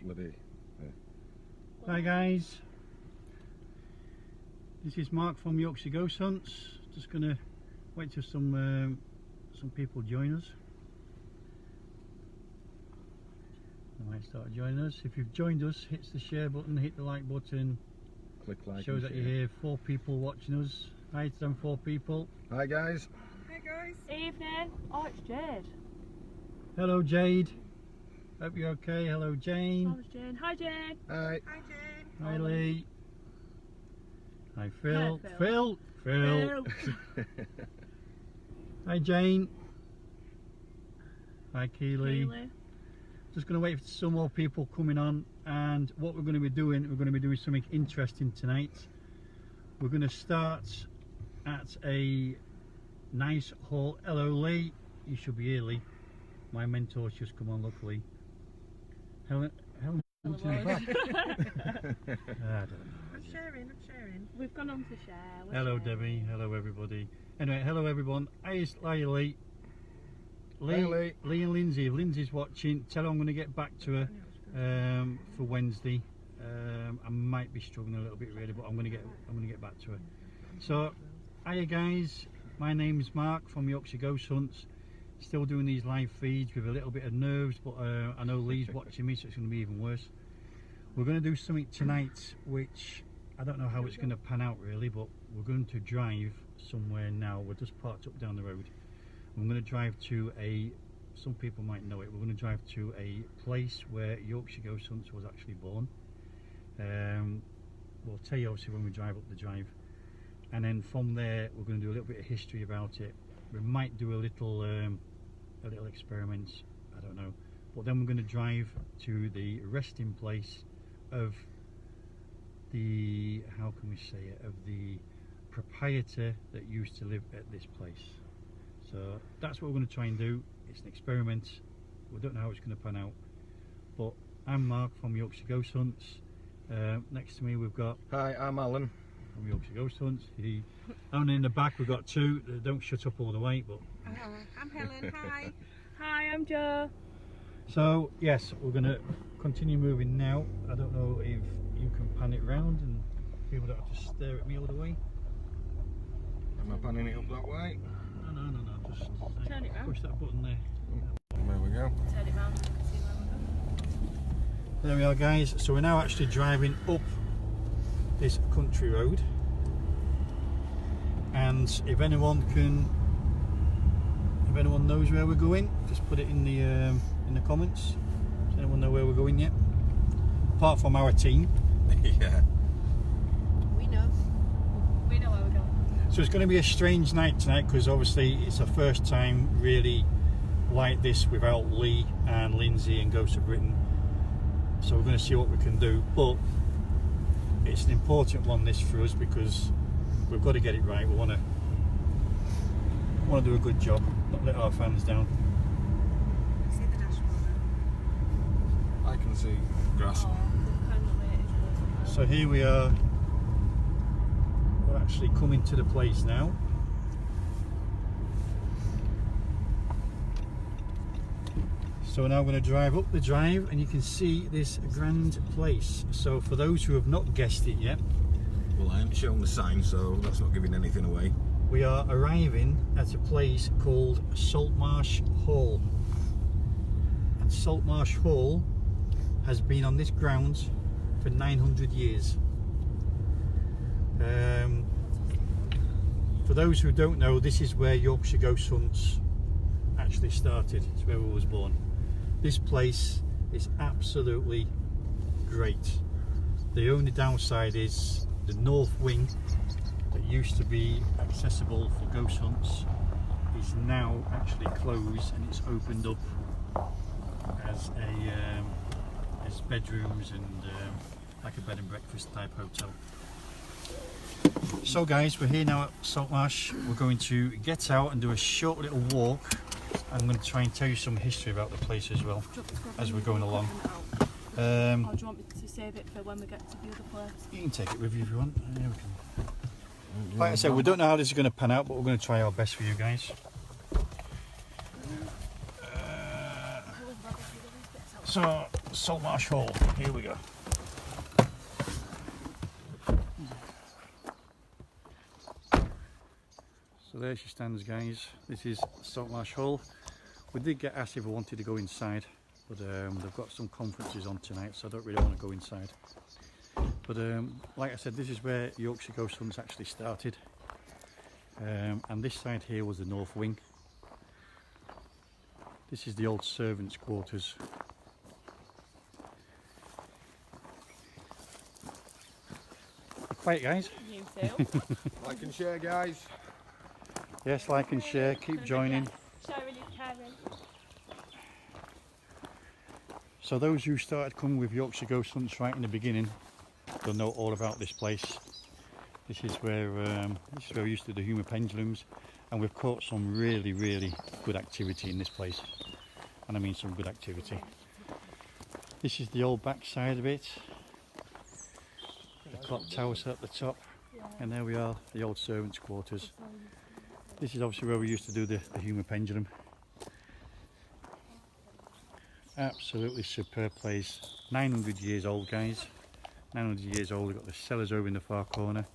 bloody. Yeah. Hi guys, this is Mark from Yorkshire Ghost Hunts. Just gonna wait till some people join us. They might start joining us. If you've joined us, hit the share button, hit the like button. Click like. Shows that you're here. 4 people watching us. Hi to them 4 people. Hi guys. Hi guys. Evening. Oh, it's Jade. Hello Jade. Hope you're okay. Hello Jane. Oh, it's Jane. Hi Jane. Hi. Hi Jane. Hi Lee. Hi Phil. Hi, Phil. Hi Jane. Hi Keely. Just going to wait for some more people coming on, and what we're going to be doing, something interesting tonight. We're going to start at a nice hall. Hello Lee, you should be here Lee. My mentor's just come on, luckily. Helen in the back. I don't know. I'm sharing. We've gone on to share. Hello Debbie, hello everybody. Anyway, hello everyone. Hi Lee. Lee and Lindsay. If Lindsay's watching, tell her I'm going to get back to her for Wednesday. I might be struggling a little bit really, but I'm going to get back to her. So, hiya guys. My name is Mark from Yorkshire Ghost Hunts. Still doing these live feeds with a little bit of nerves, but I know Lee's watching me, so it's going to be even worse. We're going to do something tonight, which I don't know how it's going to pan out really, but we're going to drive somewhere now. We're just parked up down the road. I'm going to drive to some people might know it, we're going to drive to a place where Yorkshire Ghost Hunts was actually born. We'll tell you obviously when we drive up the drive, and then from there we're going to do a little bit of history about it. We might do a little experiment, I don't know, but then we're going to drive to the resting place of the, how can we say it, of the proprietor that used to live at this place. So that's what we're going to try and do. It's an experiment. We don't know how it's going to pan out. But I'm Mark from Yorkshire Ghost Hunts. Next to me we've got... Hi, I'm Alan. From Yorkshire Ghost Hunts. Down in the back we've got 2 that don't shut up all the way. But I'm Helen. Hi. Hi, I'm Jo. so yes, we're going to continue moving now. I don't know if you can pan it round and people don't have to stare at me all the way. Am I panning it up that way? No, just Turn it round. push that button there. There we go. Turn it round so you can see where we're going. There we are guys, so we're now actually driving up this country road, and if anyone knows where we're going, just put it in the comments. Does anyone know where we're going yet? Apart from our team. Yeah. We know. We know where we're going. So it's going to be a strange night tonight, because obviously it's our first time really like this without Lee and Lindsay and Ghosts of Britain. So we're going to see what we can do, but it's an important one this for us, because we've got to get it right. We want to do a good job, not let our fans down. See the dashboard. I can see grass. Oh, they've kind of waited. So here we are. We're actually coming to the place now. So we're now going to drive up the drive, and you can see this grand place. So for those who have not guessed it yet, Well, I haven't shown the sign, so that's not giving anything away. we are arriving at a place called Saltmarshe Hall. And Saltmarshe Hall has been on this grounds for 900 years. For those who don't know, this is where Yorkshire Ghost Hunts actually started. It's where we was born. This place is absolutely great. The only downside is the north wing that used to be accessible for ghost hunts is now actually closed, and it's opened up as bedrooms and like a bed and breakfast type hotel. So guys, we're here now at Saltmarshe. We're going to get out and do a short little walk. I'm going to try and tell you some history about the place as well as we're going along. Or do you want me to save it for when we get to the other place? You can take it with you if you want. Yeah, we can. Like I said, we don't know how this is going to pan out, but we're going to try our best for you guys. So Saltmarshe Hall. Here we go. So there she stands, guys. This is Saltmarshe Hall. We did get asked if we wanted to go inside, but they've got some conferences on tonight, so I don't really want to go inside. But like I said, this is where Yorkshire Ghost Hunts actually started. And this side here was the north wing. This is the old servants' quarters. Quiet, guys. You too. Like and share, guys. Yes, like and share. Keep joining. Sharing is caring. So those who started coming with Yorkshire Ghost Hunts right in the beginning, they'll know all about this place. This is where we used to do human pendulums, and we've caught some really good activity in this place. And I mean some good activity. This is the old back side of it. The clock tower's at the top, and there we are, the old servants' quarters. This is obviously where we used to do the human pendulum. Absolutely superb place. 900 years old, guys. 900 years old. We've got the cellars over in the far corner.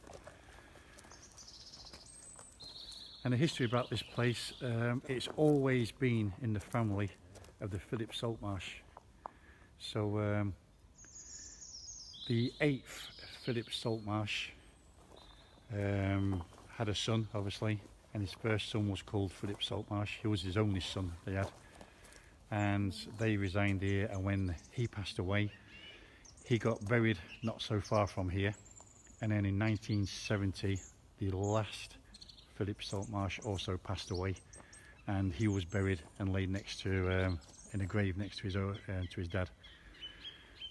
And the history about this place, it's always been in the family of the Philip Saltmarshe. So the 8th Philip Saltmarshe had a son, obviously, and his first son was called Philip Saltmarshe. He was his only son they had, and they resigned here, and when he passed away, he got buried not so far from here. And then in 1970, the last Philip Saltmarshe also passed away, and he was buried and laid next to in a grave next to his dad.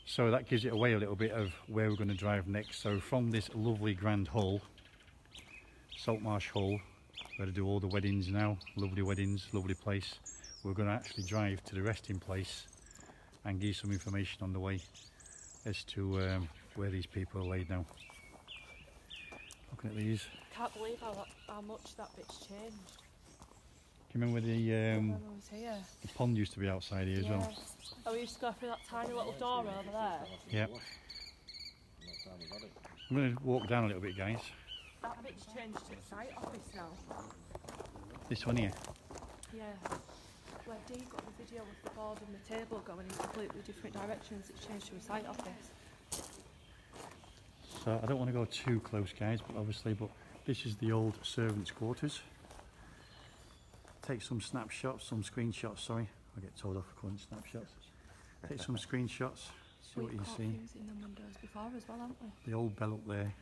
So that gives it away a little bit of where we're going to drive next. So from this lovely grand hall, Saltmarshe Hall, where to do all the weddings now, lovely weddings, lovely place, we're going to actually drive to the resting place and give some information on the way as to where these people are laid now. Looking at these. Can't believe how much that bit's changed. Do you remember When I was here. the pond used to be outside here as well? Oh, we used to go through that tiny little door over there. Yeah. I'm going to walk down a little bit, guys. That bit's changed to a site office now. This one here. Yeah. Where Dee got the video with the board and the table going in completely different directions, it's changed to a site office. So I don't want to go too close, guys, but this is the old servants' quarters. Take some snapshots, some screenshots, sorry. I get told off for calling snapshots. Take some screenshots, see what you see. We've caught in the windows before as well, haven't we? The old bell up there.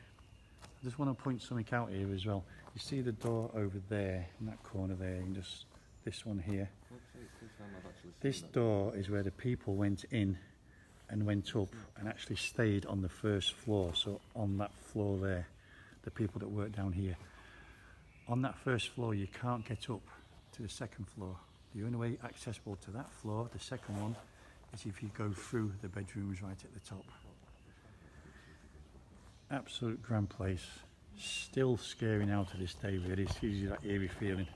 I just want to point something out here as well. You see the door over there, in that corner there, and just this one here. This door is where the people went in and went up and actually stayed on the first floor. So on that floor there, the people that work down here. On that first floor, you can't get up to the second floor. The only way accessible to that floor, the second one, is if you go through the bedrooms right at the top. Absolute grand place. Still scary now to this day, really. It gives you that eerie feeling.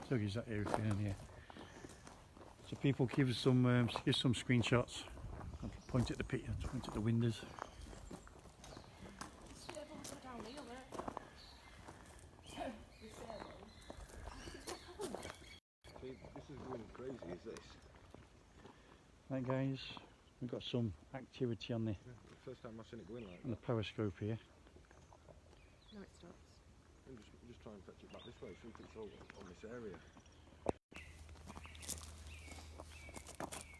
Still gives that eerie feeling here. So people give some screenshots. I'll point at the windows. This is going crazy, is this? Right, guys, we've got some activity on the First time I've seen it going like on the that. periscope here. No, it stops. I'm just trying to fetch it back this way, since it's all on this area.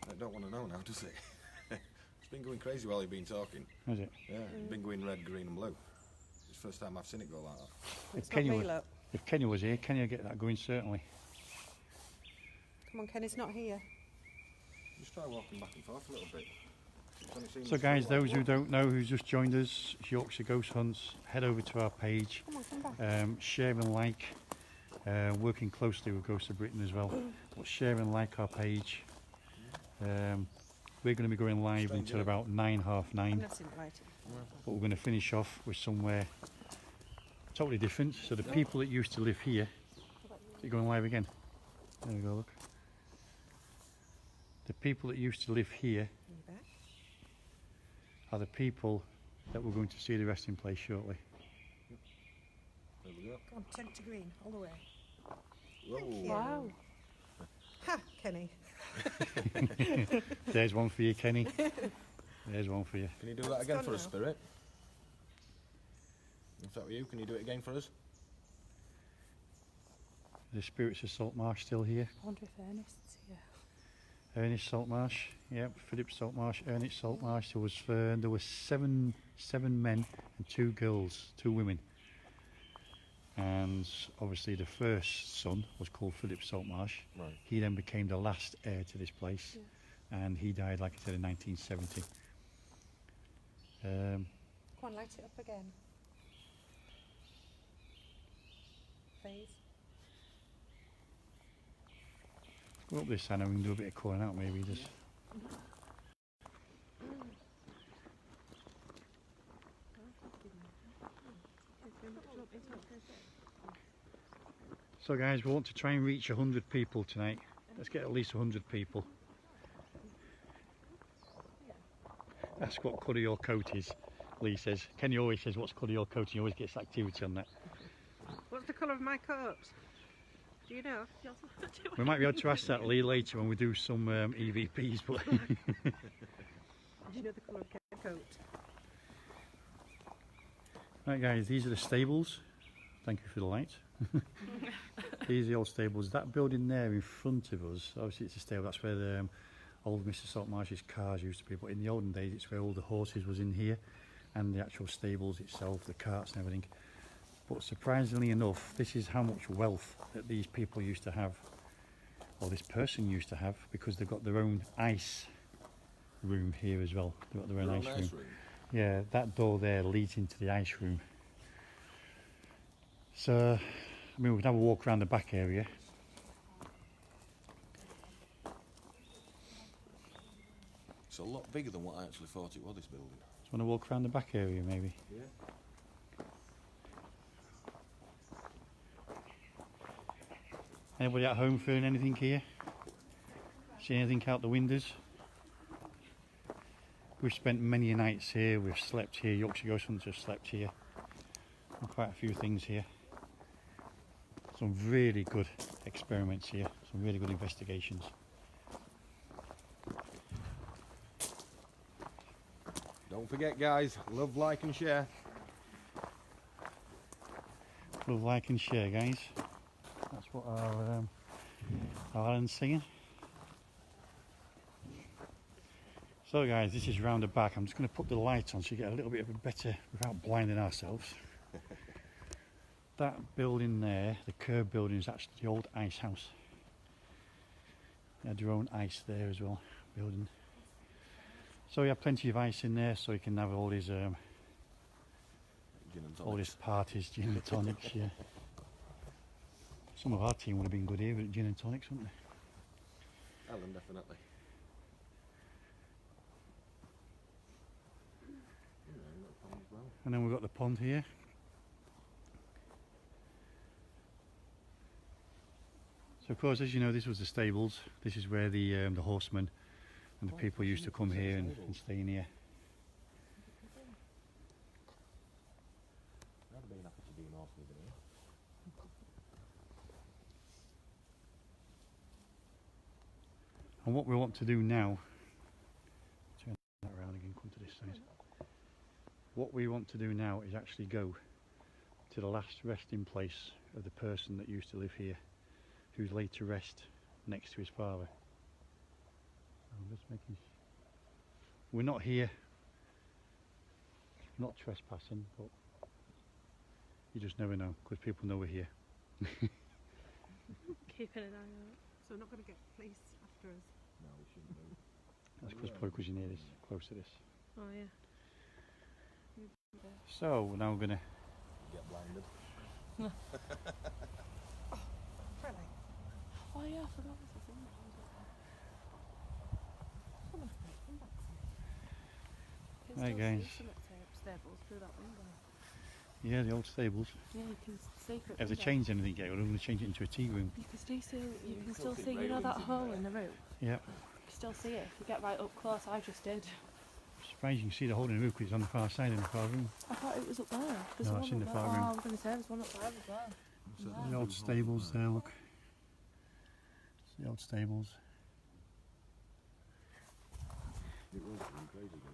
I don't want to know now, does it? It's been going crazy while you've been talking. Is it? Yeah, it's been going red, green and blue. It's the first time I've seen it go like that. It's not me, look. If Kenya was here, Kenya would get that going certainly. Come on, Ken, it's not here. Just try walking back and forth a little bit. It's only seen So this guys, little those who don't know, who's just joined us, it's Yorkshire Ghost Hunts, head over to our page, Come on, come back. share and like, working closely with Ghosts of Britain as well, but share and like our page. We're going to be going live until about 9, half I'm 9, not invited. but we're going to finish off with somewhere totally different. So the people that used to live here, are going live again. There we go, look. the people that used to live here You bet. are the people that we're going to see the resting place shortly. There we go. Go on, take it to green, all the way. Whoa. you. Wow. Ha, Kenny. There's one for you, Kenny. There's one for you. Can you do that It's again gone for us, now. Spirit? If that were you, can you do it again for us? The spirits of Saltmarshe still here. I wonder if Ernest's here. Ernest Saltmarshe, yep, Philip Saltmarshe, Ernest Saltmarshe. There was seven men and 2 girls, 2 women. And obviously the first son was called Philip Saltmarshe. Right. He then became the last heir to this place, and he died, like I said, in 1970. Go on, light it up again. Phase. Go up this side and we can do a bit of calling out, maybe just. So guys, we want to try and reach 100 people tonight. Let's get at least 100 people. Ask what colour your coat is, Lee says. Kenny always says what's colour your coat, and he always gets activity on that. What's the colour of my coat? Do you know? We might be able to ask that, Lee, later when we do some EVPs. But Do you know the colour of Kenny's coat? right guys, these are the stables. Thank you for the light. These are the old stables. That building there in front of us, obviously it's a stable, that's where the old Mr. Saltmarshe's cars used to be, but in the olden days it's where all the horses was in here, and the actual stables itself, the carts and everything. But surprisingly enough, this is how much wealth that these people used to have, or this person used to have, because they've got their own ice room here as well. They've got their own ice room. Yeah, that door there leads into the ice room. So, I mean, we can have a walk around the back area. It's a lot bigger than what I actually thought it was, this building. Just want to walk around the back area, maybe. Yeah. Anybody at home feeling anything here? See anything out the windows? We've spent many nights here, we've slept here, Yorkshire Ghost Hunters have slept here. And quite a few things here. Some really good experiments here, some really good investigations. Don't forget, guys, love, like and share. Love, like and share, guys. That's what our Alan's singing. So guys, this is round the back. I'm just going to put the light on so you get a little bit of a better, without blinding ourselves. That building there, the curved building, is actually the old ice house. They had their own ice there as well, building. So you have plenty of ice in there, so you can have all these Gin and all tonics. these parties, gin and tonics. Yeah. Some of our team would have been good here with gin and tonics, wouldn't they? Ellen, definitely. Yeah, we've got a pond as well. And then we've got the pond here. So of course, as you know, this was the stables. This is where the horsemen and the people used to come here and stay in here. I'd have been happy to be an horse with it. And what we want to do now, turn that around again, come to this side. What we want to do now is actually go to the last resting place of the person that used to live here, who's laid to rest next to his father. I'm just making. We're not here, not trespassing, but you just never know, because people know we're here. Keeping an eye out. So we're not going to get police after us. No, we shouldn't do. That's probably because you're near this, close to this. Oh yeah. So now we're gonna. Get blinded. Really? Oh yeah, I forgot this is in there. Come on, come back. You can Hi, still guys. see some at stables through that window. Yeah, the old stables. Yeah, you can see through. Have they changed anything yet? We're going to change it into a tea room. You can still see, you know that hole in the roof? Yeah. can still see it if you get right up close. I just did. Surprised you can see the hole in the roof because it's on the far side in the far room. I thought it was up there. No, it's in the far room. Oh, I was going to say there's one up there as well. The old stables there, look. It's the old stables. It was going crazy again,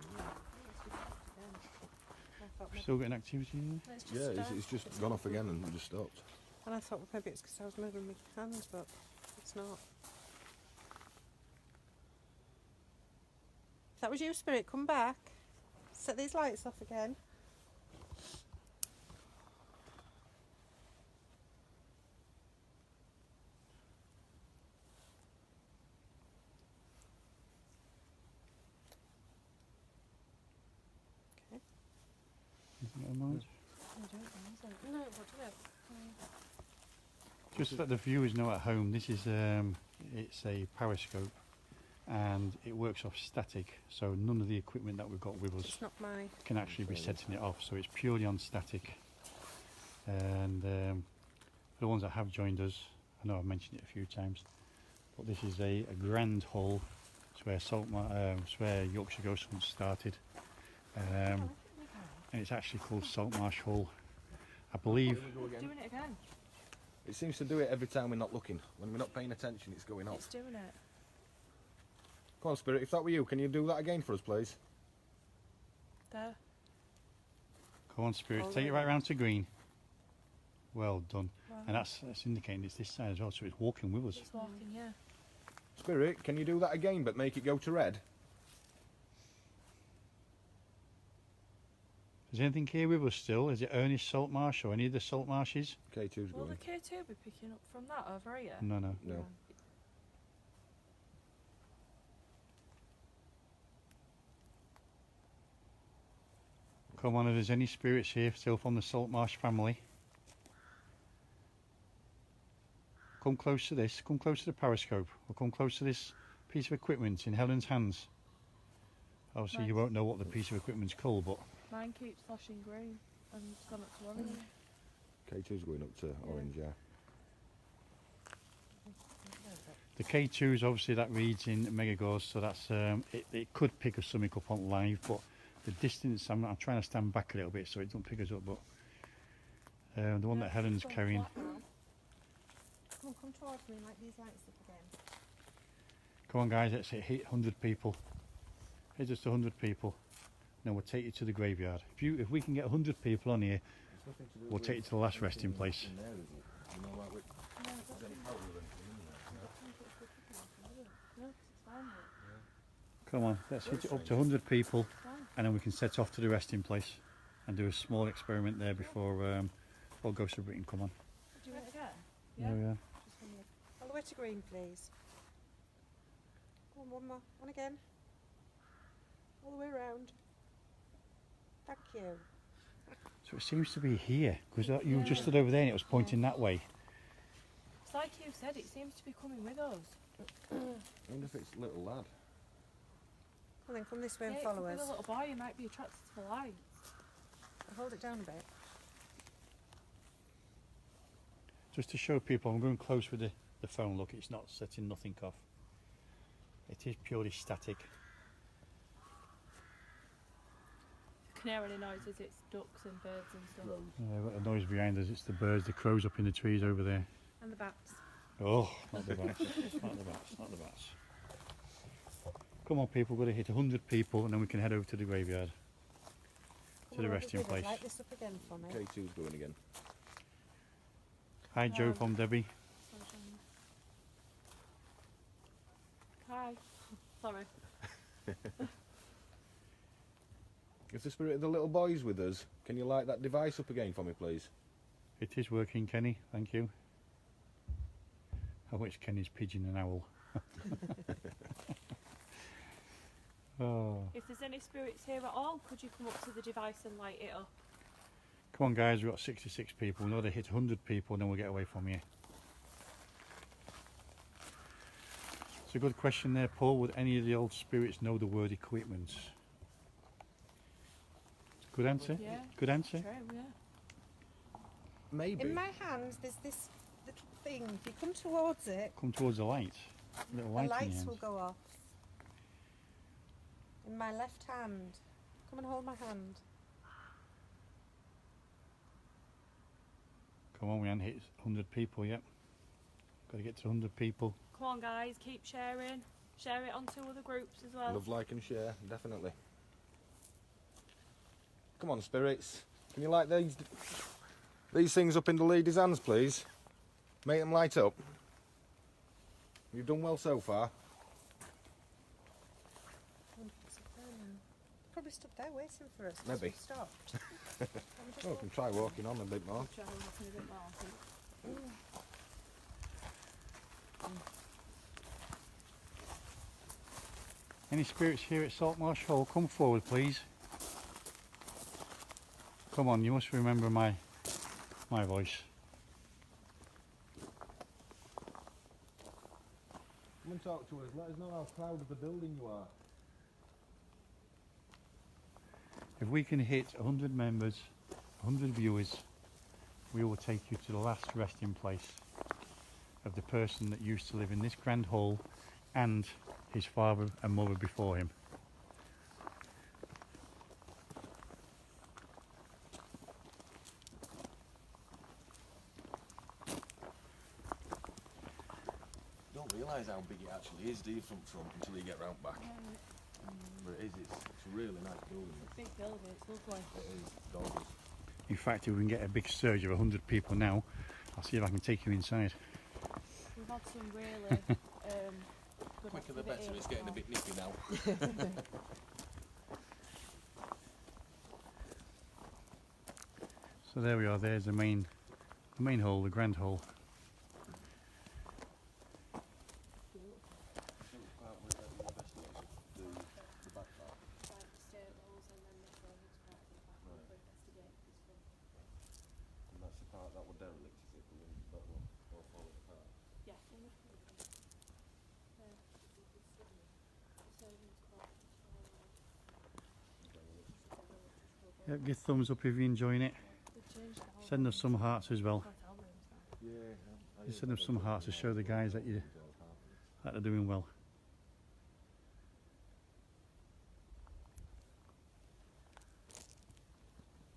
wasn't Still getting activity in there? it? Yeah, it's just gone off again and just stopped. And I thought, well, maybe it's because I was moving my hands, but it's not. If that was you, Spirit, come back. Set these lights off again. Never mind. No, what do it? Just to let the viewers know at home, this is it's a periscope and it works off static, so none of the equipment that we've got with us It's not my. can actually be setting it off, so it's purely on static. And for the ones that have joined us, I know I've mentioned it a few times, but this is a grand hall. It's where it's where Yorkshire Ghost Hunt started, and it's actually called Saltmarshe Hall. I believe. It's doing it again. It seems to do it every time we're not looking. When we're not paying attention, it's going off. It's doing it. Come on, Spirit, if that were you, can you do that again for us, please? There. Come on, Spirit, Oh, take it right. right round to green. Well done. Wow. And that's indicating it's this side as well, so it's walking with us. It's walking, yeah. Spirit, can you do that again, but make it go to red? Is anything here with us still? Is it Ernest Saltmarsh or any of the Saltmarshes? K2's Will going. the K2 be picking up from that over here? No, no. No. Come on, if there's any spirits here still from the Saltmarsh family, come close to this, come close to the periscope, or come close to this piece of equipment in Helen's hands. Obviously you Nice. won't know what the piece of equipment's called, but Mine keeps flashing green and it's gone up to orange. K2's going up to orange, yeah. the K2 is obviously that reads in Megagauss, so that's it could pick us something up on live, but the distance, I'm trying to stand back a little bit so it don't pick us up, but the one that Helen's It's gone carrying. flat now. Come towards me, like these lights up again. Come on guys, let's hit 100 people. Hit just 100 people. Then we'll take you to the graveyard. If we can get 100 people on here, we'll take you to the last resting place. No, 'cause it's fine. Come on, let's hit it up to 100 people, and then we can set off to the resting place and do a small experiment there before Ghost of Britain come on. Do it again? Yeah, yeah. Just one more. All the way to green, please. Go on, one more. One again. All the way around. Thank you. So it seems to be here, because you just stood over there and it was pointing that way. It's like you said, it seems to be coming with us. I wonder if it's little lad. Well, then come this way and Yeah, it follow could be us. the little boy who might be attracted to the lights. Hold it down a bit. Just to show people, I'm going close with the phone, look, it's not setting nothing off. It is purely static. If you can hear any noises, it's ducks and birds and stuff. We've got a noise behind us, it's the birds, the crows up in the trees over there. And the bats. Oh, not the bats, not the bats, not the bats. Come on people, we've got to hit 100 people and then we can head over to the graveyard, to the resting place. Light this up again for me. K2's going again. Hi Joe from Debbie. Hi. Sorry. If the spirit of the little boy's with us, can you light that device up again for me, please? It is working, Kenny, thank you. I wish Kenny's pigeon and owl. Oh. If there's any spirits here at all, could you come up to the device and light it up? Come on guys, we've got 66 people, we know they hit 100 people and then we'll get away from here. It's a good question there, Paul. Would any of the old spirits know the word equipment? Good answer? Yeah. Good answer? True, yeah. Maybe. In my hands, there's this little thing. If you come towards it, Come towards the light. Little the light in your lights hands. will go off. in my left hand. Come and hold my hand. Come on, we haven't hit 100 people yet. Got to get to 100 people. Come on guys, keep sharing. Share it onto other groups as well. Love, like and share, definitely. Come on, spirits. Can you light these things up in the lady's hands, please? Make them light up. You've done well so far. Probably stood there waiting for us. Maybe. Stopped. Oh, we can try walking on a bit more. Try walking a bit more, I think. Any spirits here at Saltmarshe Hall, come forward please. Come on, you must remember my voice. Come and talk to us. Let us know how proud of the building you are. If we can hit 100 members, 100 viewers, we will take you to the last resting place of the person that used to live in this grand hall and his father and mother before him. Don't realise how big it actually is, do you, from front until you get round back? But it is, it's a really nice building. It's a big building, it's lovely. It is, gorgeous. In fact, if we can get a big surge of 100 people now, I'll see if I can take you inside. We've had some really good Quicker the activity better, it's getting a bit nippy now. So there we are, there's the main hall, the grand hall. Yep, give thumbs up if you're enjoying it. Send us some hearts as well. Just send them some hearts to show the guys that they're doing well.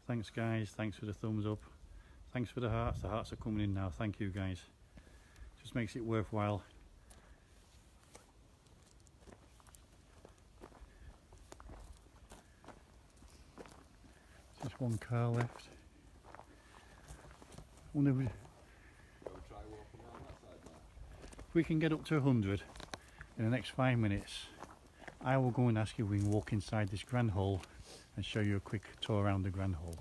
Thanks guys, thanks for the thumbs up. Thanks for the hearts are coming in now. Thank you guys. Just makes it worthwhile. Just one car left. Wonder if we can get up to 100 in the next 5 minutes. I will go and ask you if we can walk inside this grand hall and show you a quick tour around the grand hall.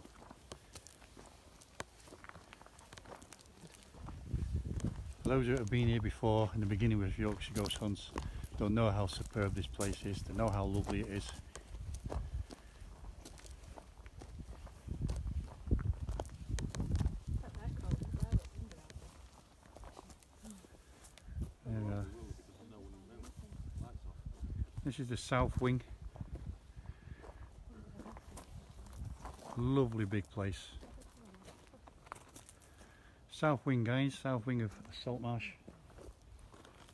For those who have been here before in the beginning with Yorkshire Ghost Hunts, don't know how superb this place is, they know how lovely it is. There we are. This is the south wing. Lovely big place. South wing guys, south wing of Saltmarshe.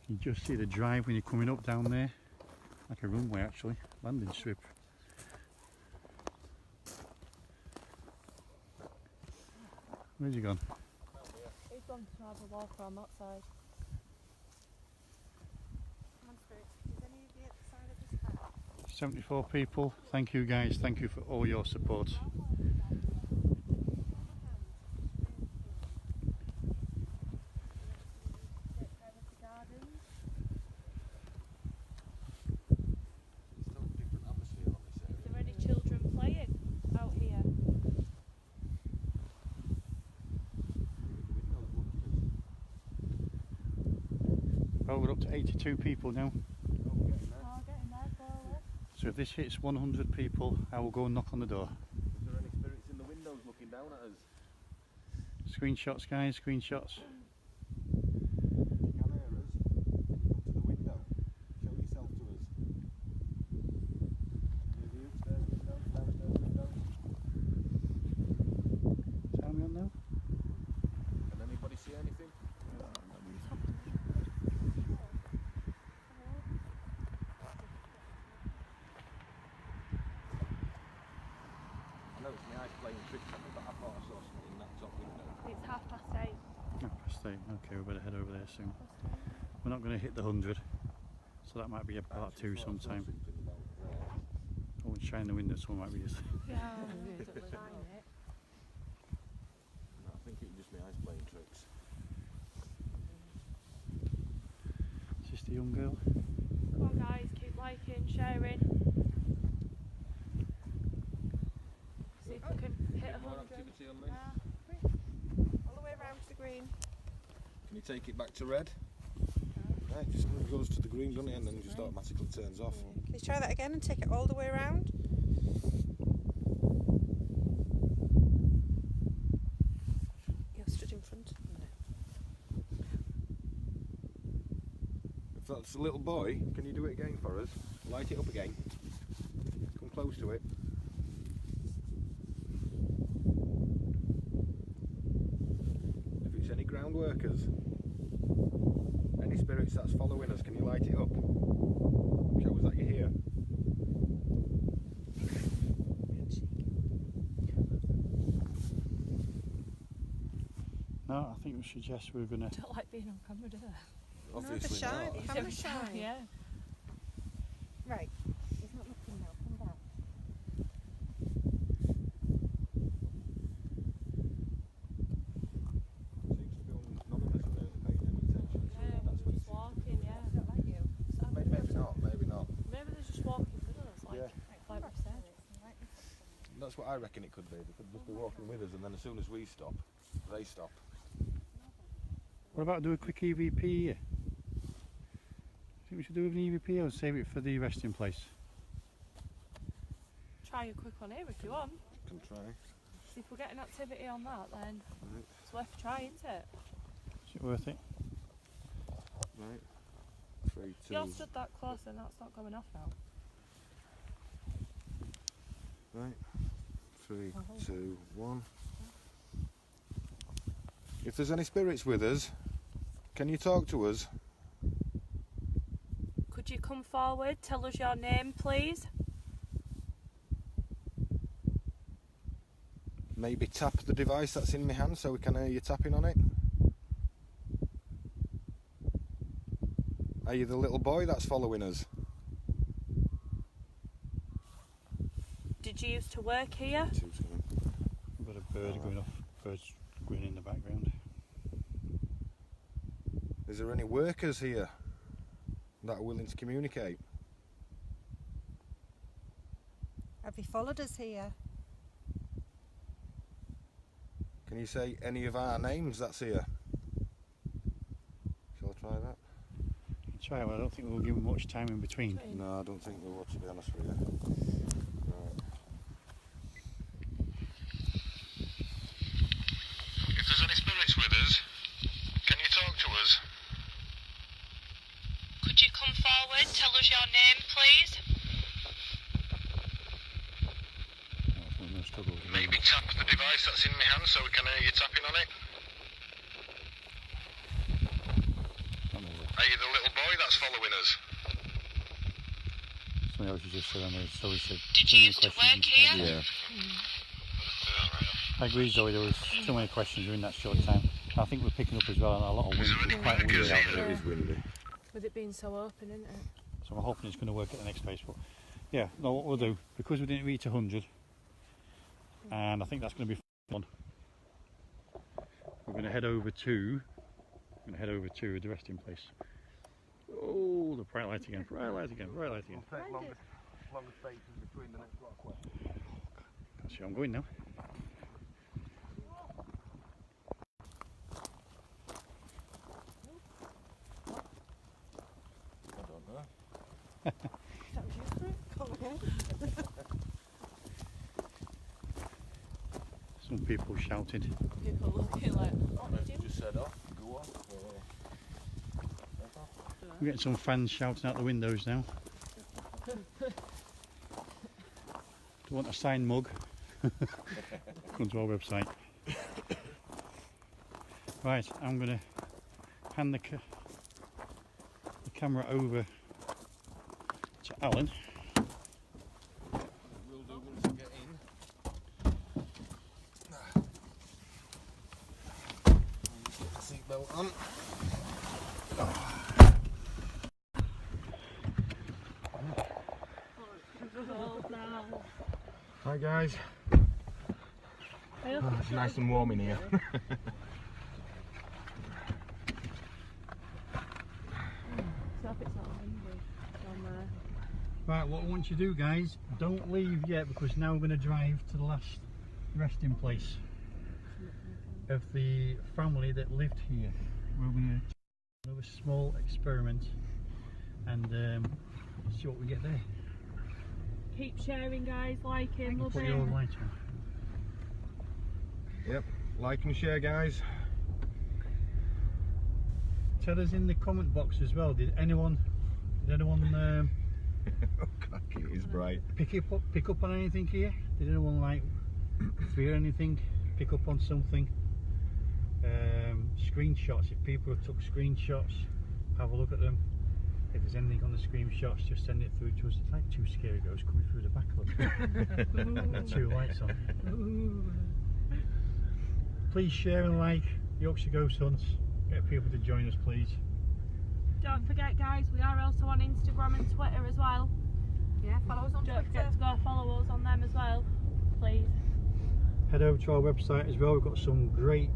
You just see the drive when you're coming up down there. Like a runway actually, landing strip. Where's he gone? He's gone to have a walk around that side. Come on, spirits. Is any of you at the side of this house? 74 people. Thank you guys, thank you for all your support. Is there any children playing out here? Well, we're up to 82 people now. Oh, getting there slowly. So if this hits 100 people, I will go and knock on the door. Is there any spirits in the windows looking down at us? Screenshots guys, screenshots. Cameras, come to the window. Show yourself to us. The upstairs windows, downstairs windows. Tell me on now. Can anybody see anything? eyes playing tricks on me, but I thought I saw something in that top window. It's 8:30. Okay, we better head over there soon. We're not going to hit the 100, so that might be a part 2 sometime. I won't shine the window, so it might be just. Yeah, No, I think it was just my eyes playing tricks. It's just a young girl. Come on, guys, keep liking, sharing. See if we can hit More 100. activity on this. All the way around to the green. Can you take it back to red? Right, just goes to the green, doesn't it? And then it just automatically turns off. Can you try that again and take it all the way around? You're stood in front. If that's a little boy, can you do it again for us? Light it up again. Come close to it. If it's any ground workers, any spirits that's following us, can you light it up? Show us that you're here. No, I think we suggest we're going to. Don't like being on camera, do they? Obviously shy. not. Camera shy. Yeah. Right. He's not looking now. Come back. Seems to be none of us are really paying any attention. So Yeah, that's we're what just walking, yeah. I don't like you. Maybe not, maybe not. Maybe they're just walking with us, like, Yeah. like we said. That's what I reckon it could be. They could just be walking with us, and then as soon as we stop, they stop. What about do a quick EVP here? Think we should do an EVP or save it for the resting place? Try a quick one here if you want. Can try. See if we're getting activity on that, then Right. it's worth a try, isn't it? Is it worth it? Right. 3, 2. You're stood that close and that's not going off now. Right. 3, 2, 1. If there's any spirits with us, can you talk to us? Could you come forward, tell us your name, please? Maybe tap the device that's in my hand so we can hear you tapping on it. Are you the little boy that's following us? Did you used to work here? We've got a bird going off, birds going in the background. Is there any workers here that are willing to communicate? Have you followed us here? Can you say any of our names that's here? Shall I try that? Try it, well, I don't think we'll give them much time in between. No, I don't think we will, to be honest with you. Right. If there's any spirits with us, can you talk to us? Could you come forward, tell us your name, please? Oh, no struggle. Maybe tap the device that's in my hand so we can hear you tapping on it. Are you the little boy that's following us? Something else you just said on there, so we said. Did you used to work here? Yeah. I agree, Zoe, there was so many questions during that short time. I think we're picking up as well a lot of wind. It's quite windy out there. It is windy. With it being so open, isn't it? So I'm hoping it's going to work at the next place. But yeah, no, what we'll do, because we didn't reach 100, and I think that's going to be fun, we're going to head over to the resting place. Oh, the bright light again, bright light again, bright light again. Take longer spaces between the next walkway. Can't see where I'm going now. I don't know. That was you for it? Go ahead. Some people shouted. People looking like, what Maybe did you just said off, go off. We're getting some fans shouting out the windows now. Do you want a signed mug? Come to our website. Right, I'm going to hand the camera over to Alan. We'll do once we get in. cold now. Hi guys. Hey, Oh, it's nice and warm in here. so if it's not windy down there. Right, what I want you to do, guys, don't leave yet, because now we're going to drive to the last resting place of the family that lived here. We're going to do a small experiment and see what we get there. Keep sharing, guys, liking, love Put it. your light on. Yep, like and share guys. Tell us in the comment box as well, did anyone Oh god, it is bright. pick up on anything here? Did anyone like fear anything? Pick up on something? Screenshots, if people have took screenshots, have a look at them. If there's anything on the screenshots, just send it through to us. It's like two scary ghosts coming through the back of us. With two lights on. Please share and like Yorkshire Ghost Hunts. Get people to join us, please. Don't forget, guys, we are also on Instagram and Twitter as well. Yeah, follow us on Don't Twitter. forget to go follow us on them as well, please. Head over to our website as well. We've got some great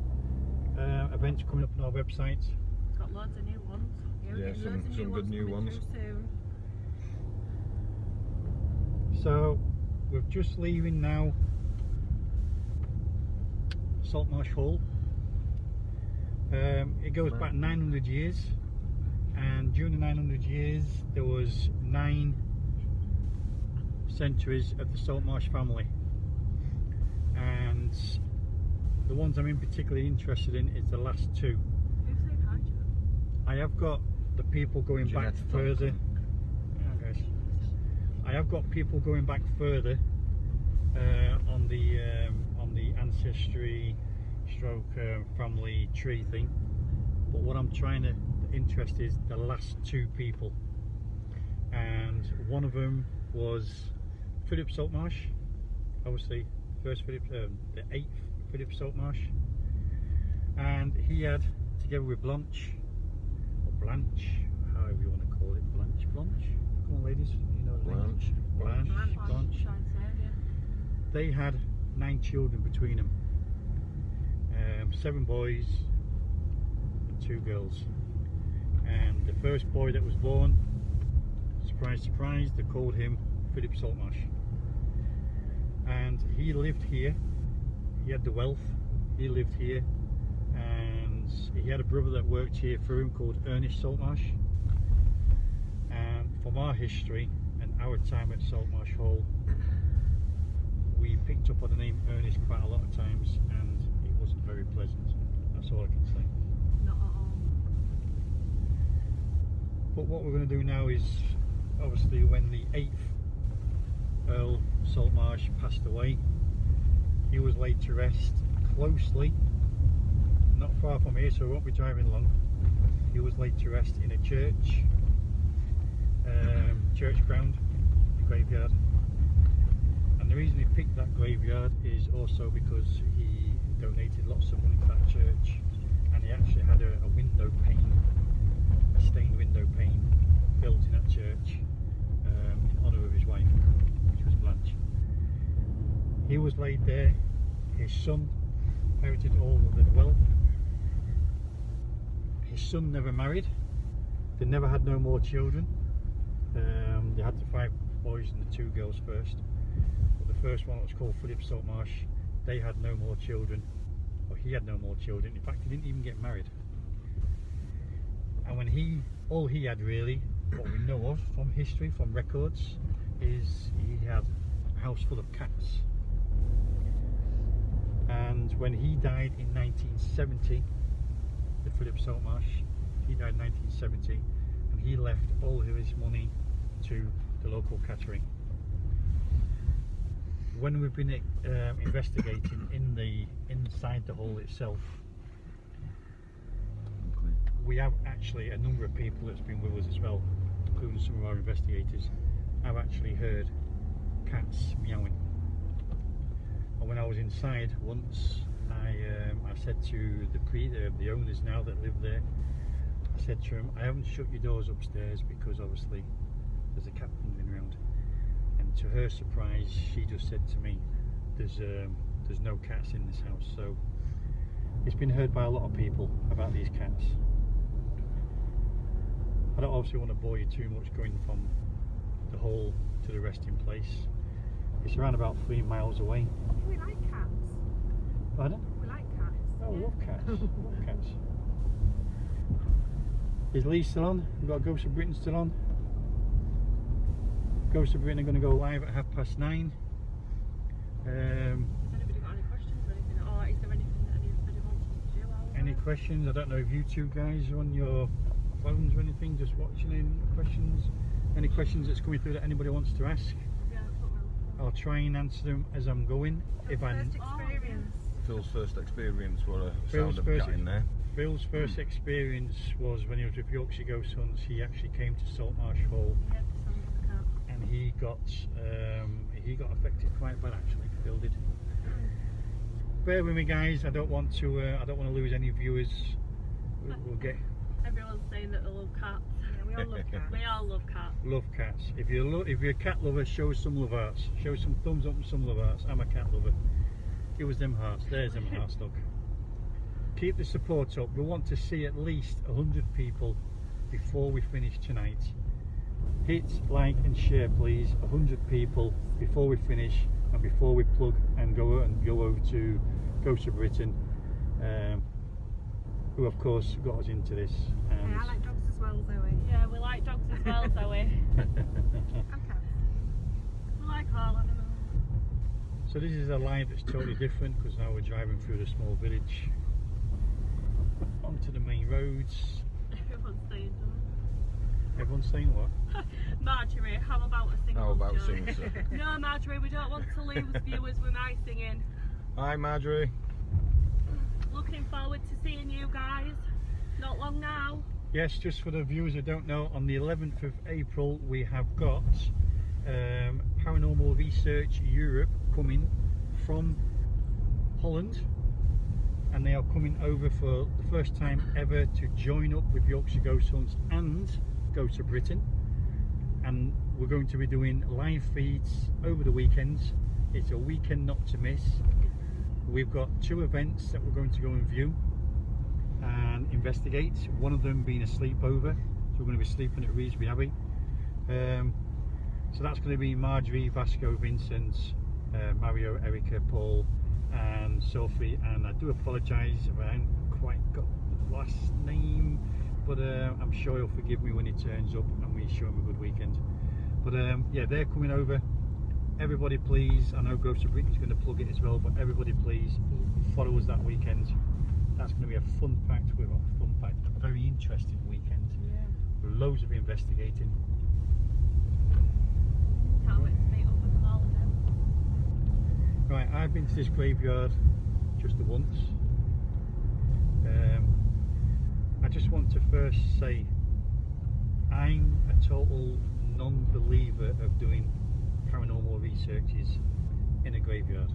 events coming up on our website. It's got loads of new ones. we're Yeah, getting some- loads of some good new coming ones. through soon. So we're just leaving now Saltmarshe Hall. It goes back 900 years, and during the 900 years there was 9 centuries of the Saltmarshe family, and the ones I'm particularly interested in is the last 2. Who's saying hi, Joe? I have got the people going back Jeanette further. Thompson. Yeah, guys. I have got people going back further on the ancestry stroke family tree thing. But what I'm trying to interest is the last 2 people, and one of them was Philip Saltmarshe, obviously first Philip, the 8th Philip Saltmarshe, and he had, together with Blanche, or Blanche, however you want to call it, Blanche, come on ladies, you know the name. Blanche. Blanche. Try and say it, yeah. They had 9 children between them, 7 boys and 2 girls, and the first boy that was born, surprise surprise, they called him Philip Saltmarshe, and he lived here. He had the wealth, he lived here, and he had a brother that worked here for him called Ernest Saltmarshe. And from our history and our time at Saltmarshe Hall, we picked up on the name Ernest quite a lot of times, and it wasn't very pleasant. That's all I can say. Not at all. But what we're going to do now is, obviously, when the 8th Earl Saltmarshe passed away, he was laid to rest closely, not far from here, so we won't be driving long. He was laid to rest in a church, church ground, the graveyard. And the reason he picked that graveyard is also because he donated lots of money to that church, and he actually had a window pane, a stained window pane built in that church in honour of his wife, which was Blanche. He was laid there. His son inherited all of the wealth. His son never married. They never had no more children. They had the 5 boys and the 2 girls first. But the first one, was called Philip Saltmarshe, they had no more children. Or he had no more children. In fact, he didn't even get married. And when all he had really, what we know of from history, from records, is he had a house full of cats. And when he died in 1970, the Philip Saltmarshe, he died in 1970, and he left all of his money to the local cattery. When we've been investigating inside the hole itself, we have actually a number of people that's been with us as well, including some of our investigators, have actually heard cats meowing. And when I was inside once, I said to the owners now that live there, I said to them, I haven't shut your doors upstairs because obviously there's a cat wandering around. And to her surprise, she just said to me, there's no cats in this house. So it's been heard by a lot of people about these cats. I don't obviously want to bore you too much going from the hole to the resting place. It's around about 3 miles away. We like cats. Pardon? We like cats. Oh, I love cats. Love cats. Is Lee still on? We've got Ghost of Britain still on. Ghost of Britain are going to go live at 9:30. Has anybody got any questions or anything? Or is there anything that anybody wants us to do? Any questions? I don't know if you two guys are on your phones or anything, just watching in questions. Any questions that's coming through that anybody wants to ask? Yeah, put them. I'll try and answer them as I'm going. If I First experience. Phil's first experience, what a Phil's sound of first cat in there. Phil's first experience was when he was with Yorkshire Ghost Hunts. He actually came to Saltmarshe Hall He had the sound of the cat. and he got affected quite bad actually. Phil did. Bear with me, guys. I don't want to lose any viewers. We'll get Everyone's saying that they love cats. Yeah, we all love cats. We all love cats. love cats. If you're a cat lover, show some love hearts. Show some thumbs up and some love hearts. I'm a cat lover. Give us them hearts. There's them hearts, look. Keep the support up. We want to see at least 100 people before we finish tonight. Hit like and share, please. 100 people before we finish and before we plug and go over to Ghost of Britain, who of course got us into this. And Yeah, I like dogs as well, Zoe. Yeah, we like dogs as well, Zoe. And cats. We like all animals. So this is a live that's totally different because now we're driving through the small village onto the main roads. Everyone's saying Everyone's saying what? that. Marjorie, how about a single How about joke? singing, sir? No, Marjorie, we don't want to lose viewers with my singing. Hi, Marjorie. Looking forward to seeing you guys. Not long now. Yes, just for the viewers who don't know, on the 11th of April we have got Paranormal Research Europe coming from Holland, and they are coming over for the first time ever to join up with Yorkshire Ghost Hunts and Ghost of Britain, and we're going to be doing live feeds over the weekends. It's a weekend not to miss. We've got 2 events that we're going to go and view and investigate, one of them being a sleepover, so we're going to be sleeping at Reesby Abbey. So that's going to be Marjorie, Vasco, Vincent, Mario, Erica, Paul and Sophie, and I do apologise if I haven't quite got the last name, but I'm sure he'll forgive me when he turns up and we show him a good weekend. But yeah, they're coming over. Everybody please, I know Ghost of Britain is going to plug it as well, but everybody please follow us that weekend. That's going to be a fun-packed, a very interesting weekend. Yeah. With loads of investigating. Can't wait to meet up with them all again. Right, I've been to this graveyard just the once. I just want to first say I'm a total non-believer of doing paranormal researches in a graveyard.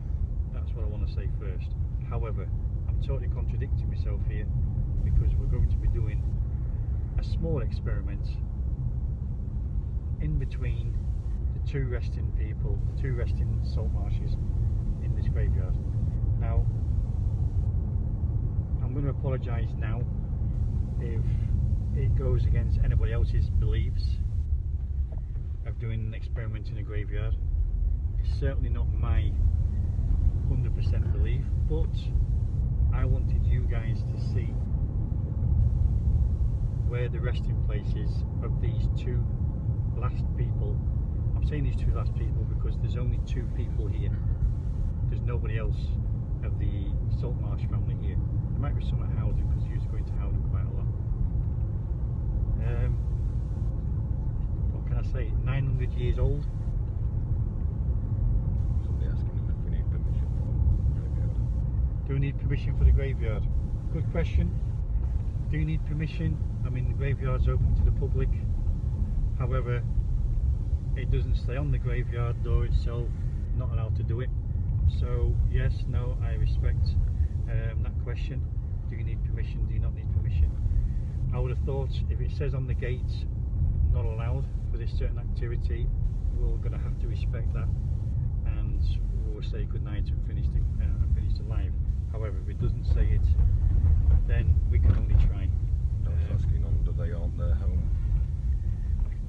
That's what I want to say first. However, I'm totally contradicting myself here because we're going to be doing a small experiment in between the 2 resting people, the 2 resting Saltmarshes in this graveyard. Now, I'm going to apologise now if it goes against anybody else's beliefs of doing an experiment in a graveyard. It's certainly not my 100% belief, but I wanted you guys to see where the resting places of these 2 last people. I'm saying these 2 last people because there's only 2 people here. There's nobody else of the Saltmarshe family here. There might be some at Howden because he used to go into Howden quite a lot. What can I say? 900 years old. Somebody asking him if we need permission for graveyard. Do we need permission for the graveyard? Good question. Do you need permission? I mean, the graveyard's open to the public. However, it doesn't stay on the graveyard door itself. Not allowed to do it. So yes, no, I respect that question. Do you need permission? Do you not need permission? I would have thought if it says on the gate not allowed for this certain activity, we're going to have to respect respect that, and we'll say good night and finish the live. However, if it doesn't say it, then we can only try. That's asking on, do they haunt their home?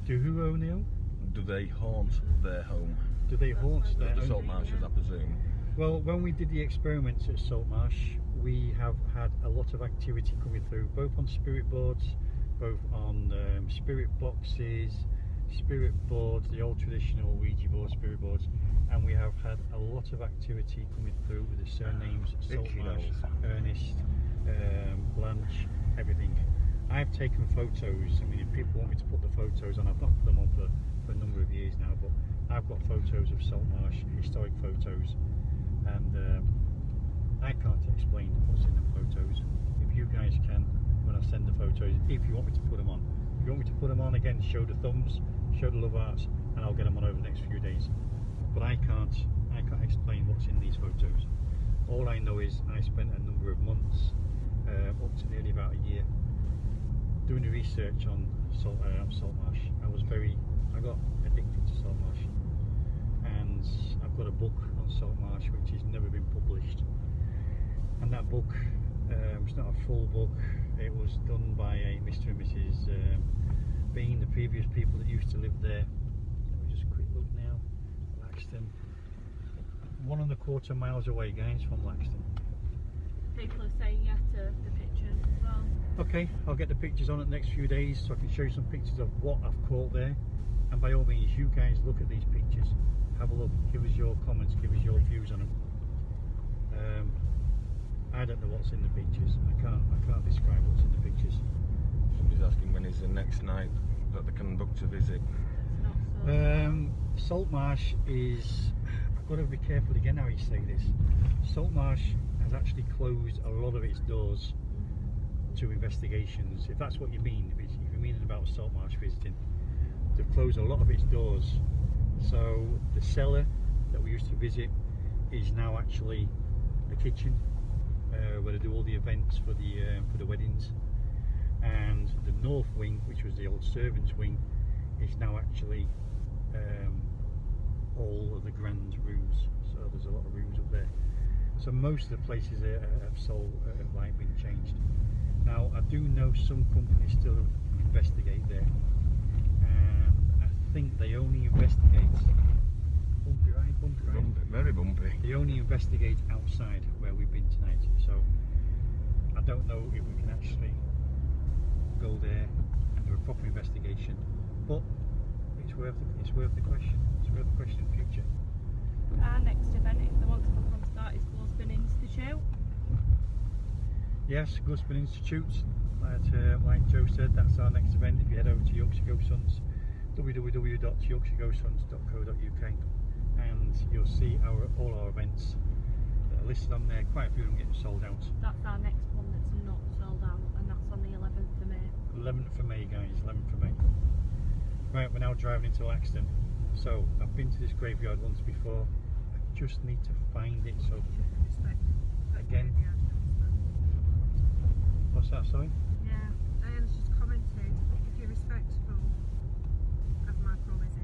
Do who own the home? Do they haunt their home? Do they haunt their The home? Saltmarshes, I presume. Well, when we did the experiments at Saltmarsh, we have had a lot of activity coming through, both on spirit boards, both on spirit boxes, spirit boards, the old traditional Ouija board, spirit boards, and we have had a lot of activity coming through with the surnames Saltmarsh, Ernest, Blanche, everything. I've taken photos. I mean, if people want me to put the photos on, I've not put them on for a number of years now, but I've got photos of Saltmarsh, historic photos, and I can't explain what's in the photos. If you guys can, when I send the photos, if you want me to put them on. If you want me to put them on, again, show the thumbs, show the love hearts, and I'll get them on over the next few days. But I can't explain what's in these photos. All I know is I spent a number of months, up to nearly about a year, doing the research on Saltmarsh. I got addicted to Saltmarsh, and I've got a book on Saltmarsh which has never been published. And that book, it's not a full book. It was done by a Mr. and Mrs. Bean, the previous people that used to live there. Let me just quick look now. Laxton, 1.25 miles away, guys, from Laxton. People are saying yeah to the pictures as well. Okay, I'll get the pictures on it the next few days so I can show you some pictures of what I've caught there. And by all means, you guys look at these pictures, have a look, give us your comments, give us your views on them. I don't know what's in the pictures. I can't describe what's in the pictures. Somebody's asking when is the next night that they can book to visit. It's not so. Saltmarsh is, I've got to be careful again how you say this. Saltmarsh has actually closed a lot of its doors to investigations, if that's what you mean. If you're meaning about Saltmarsh visiting, they've closed a lot of its doors. So the cellar that we used to visit is now actually the kitchen, where they do all the events for the weddings, and the north wing, which was the old servants' wing, is now actually all of the grand rooms. So there's a lot of rooms up there. So most of the places have like been changed. Now I do know some companies still investigate there, and I think they only investigate bumpy ride. Very bumpy. They only investigate outside where we've been tonight. So I don't know if we can actually go there and do a proper investigation, but it's worth the question. It's worth the question in the future. Our next event, if they want to book onto that, is Glusbin Institute. Yes, Glusbin Institute, like Joe said, that's our next event. If you head over to Yorkshire Ghost Hunts, www.yorkshireghosthunts.co.uk, and you'll see all our events that are listed on there. Quite a few of them getting sold out. That's our next one that's not sold out, and that's on the 11th of May. 11th of May, guys, 11th of May. Right, we're now driving into Laxton. So, I've been to this graveyard once before. I just need to find it. So, again, what's that, sorry? Yeah, Diane's just commented, if you're respectful, as my promise is,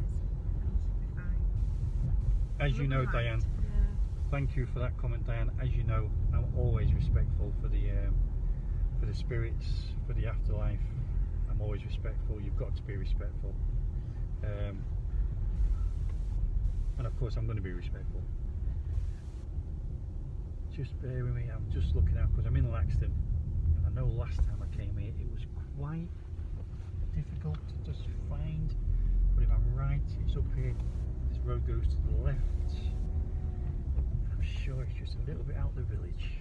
then you should be fine. As you know, Right. Diane, Yeah. thank you for that comment, Diane. As you know, I'm always respectful for the spirits, for the afterlife. I'm always respectful. You've got to be respectful, and of course, I'm going to be respectful. Just bear with me. I'm just looking out because I'm in Laxton, and I know last time I came here it was quite difficult to just find. But if I'm right, it's up here. This road goes to the left. I'm sure it's just a little bit out the village.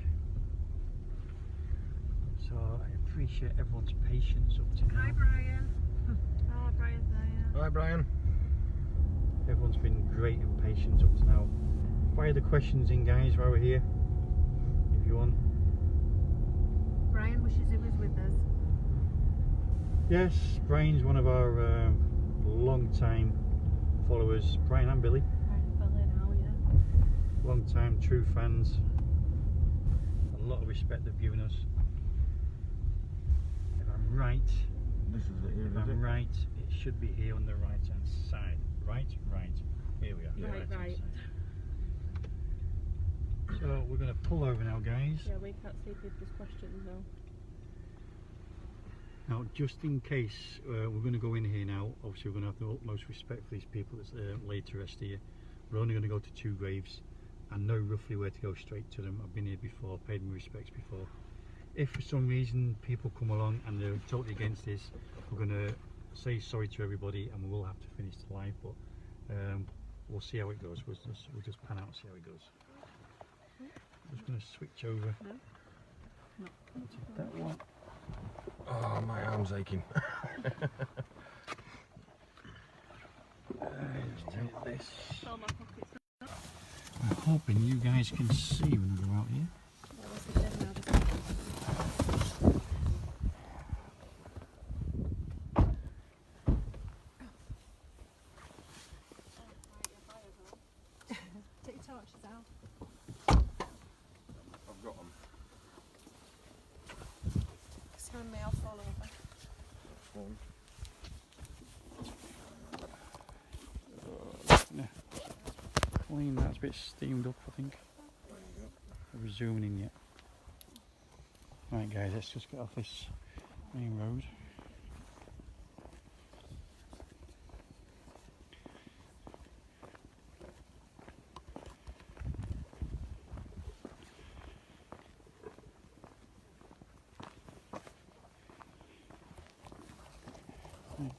So I appreciate everyone's patience up to now. Hi Brian. Oh, Brian's there. Hi Brian. Everyone's been great and patient up to now. Fire the questions in, guys, while we're here, if you want. Brian wishes he was with us. Yes, Brian's one of our long-time followers. Brian and Billy, Brian's Billy now, yeah. long-time true fans. A lot of respect they've given us. If I'm right, This is it here, if is I'm it? right, it should be here on the right-hand side. Right. Here we are. Yeah. Right, right. So we're going to pull over now, guys. Yeah, we can't see people's questions though. Now, just in case we're going to go in here now, obviously we're going to have the utmost respect for these people that's laid to rest here. We're only going to go to 2 graves. I know roughly where to go straight to them. I've been here before, paid my respects before. If for some reason people come along and they're totally against this, we're going to say sorry to everybody and we will have to finish the live, but we'll see how it goes. We'll just pan out and see how it goes. I'm just going to switch over. No. Take that one. Oh, my arm's aching. Take this. Fill my pockets. I'm hoping you guys can see when I go out here. Well, this is dead now, just take your torches out. I've got them. Because you and me, I'll fall over. Clean, that's a bit steamed up, I think. We're zooming in yet. Right, guys, let's just get off this main road.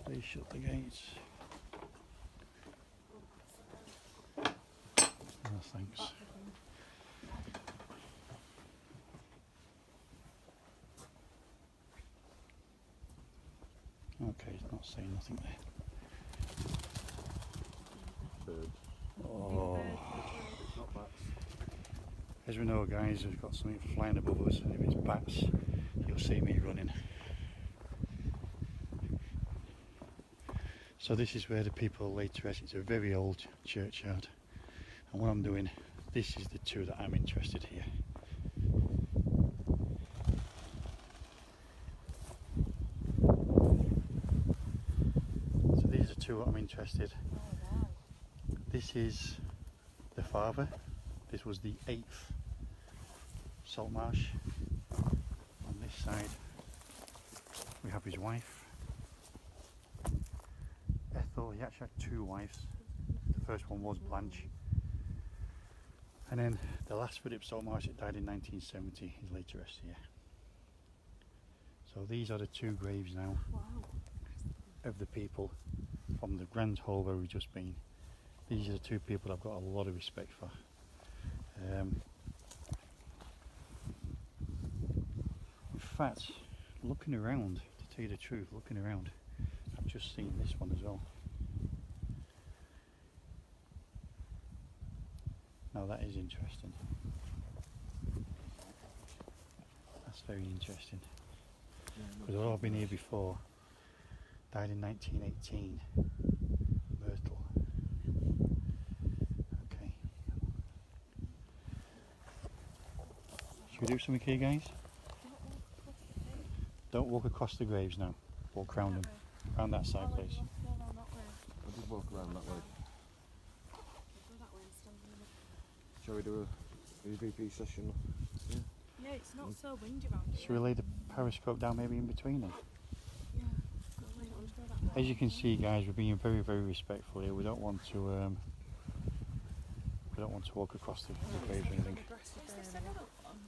Please shut the gates. Oh, thanks. Okay, it's not saying nothing there. Oh. As we know, guys, we've got something flying above us, and if it's bats, you'll see me running. So this is where the people lay to rest. It's a very old churchyard, and what I'm doing, this is the 2 that I'm interested here. So these are 2 that I'm interested. Oh, wow. This is the father. This was the 8th Saltmarshe. On this side we have his wife Ethel. He actually had 2 wives. The first one was Blanche, and then the last Philip Saltmarshe that died in 1970 is laid to rest here. So these are the 2 graves now. Wow. Of the people from the grand hall where we've just been. These are the 2 people I've got a lot of respect for. In fact, looking around, to tell you the truth, looking around, I've just seen this one as well. Now that is interesting. That's very interesting. Because I've been here before. Died in 1918. Myrtle. Okay. Should we do something here, guys? Don't walk across the graves now. Walk round them. Round that side, please. No, not way. I did walk around that way. Go that way and stand in the... Shall we do a EVP session? Yeah, it's not so windy around here. Should we lay the periscope down maybe in between them? Yeah. Go that way. As you can see, guys, we're being very, very respectful here. We don't want to walk across the graves or anything. Is this another one?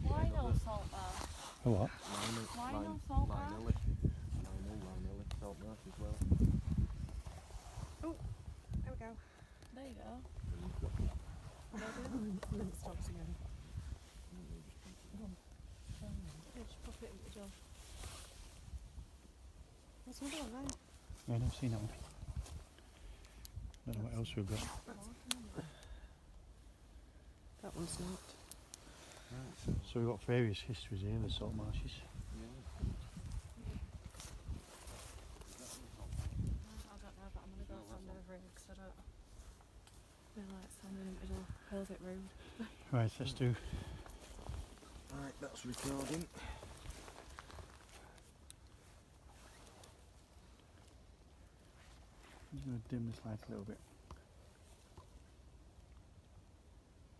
Why no salt bar? A what? Why no salt bar? Saltmarshe as well. Oh, there we go. There you go. And then it stops again. Yeah, just pop it in the door. There's another one there. Yeah, I've seen that one. Don't know what else we've got. That one's not. So we've got various histories here, the Saltmarshes. I don't know, but I'm going to go stand over here because I don't really like standing in the middle. Hell, a bit rude. Right, let's do. Right, that's recording. I'm just going to dim this light a little bit.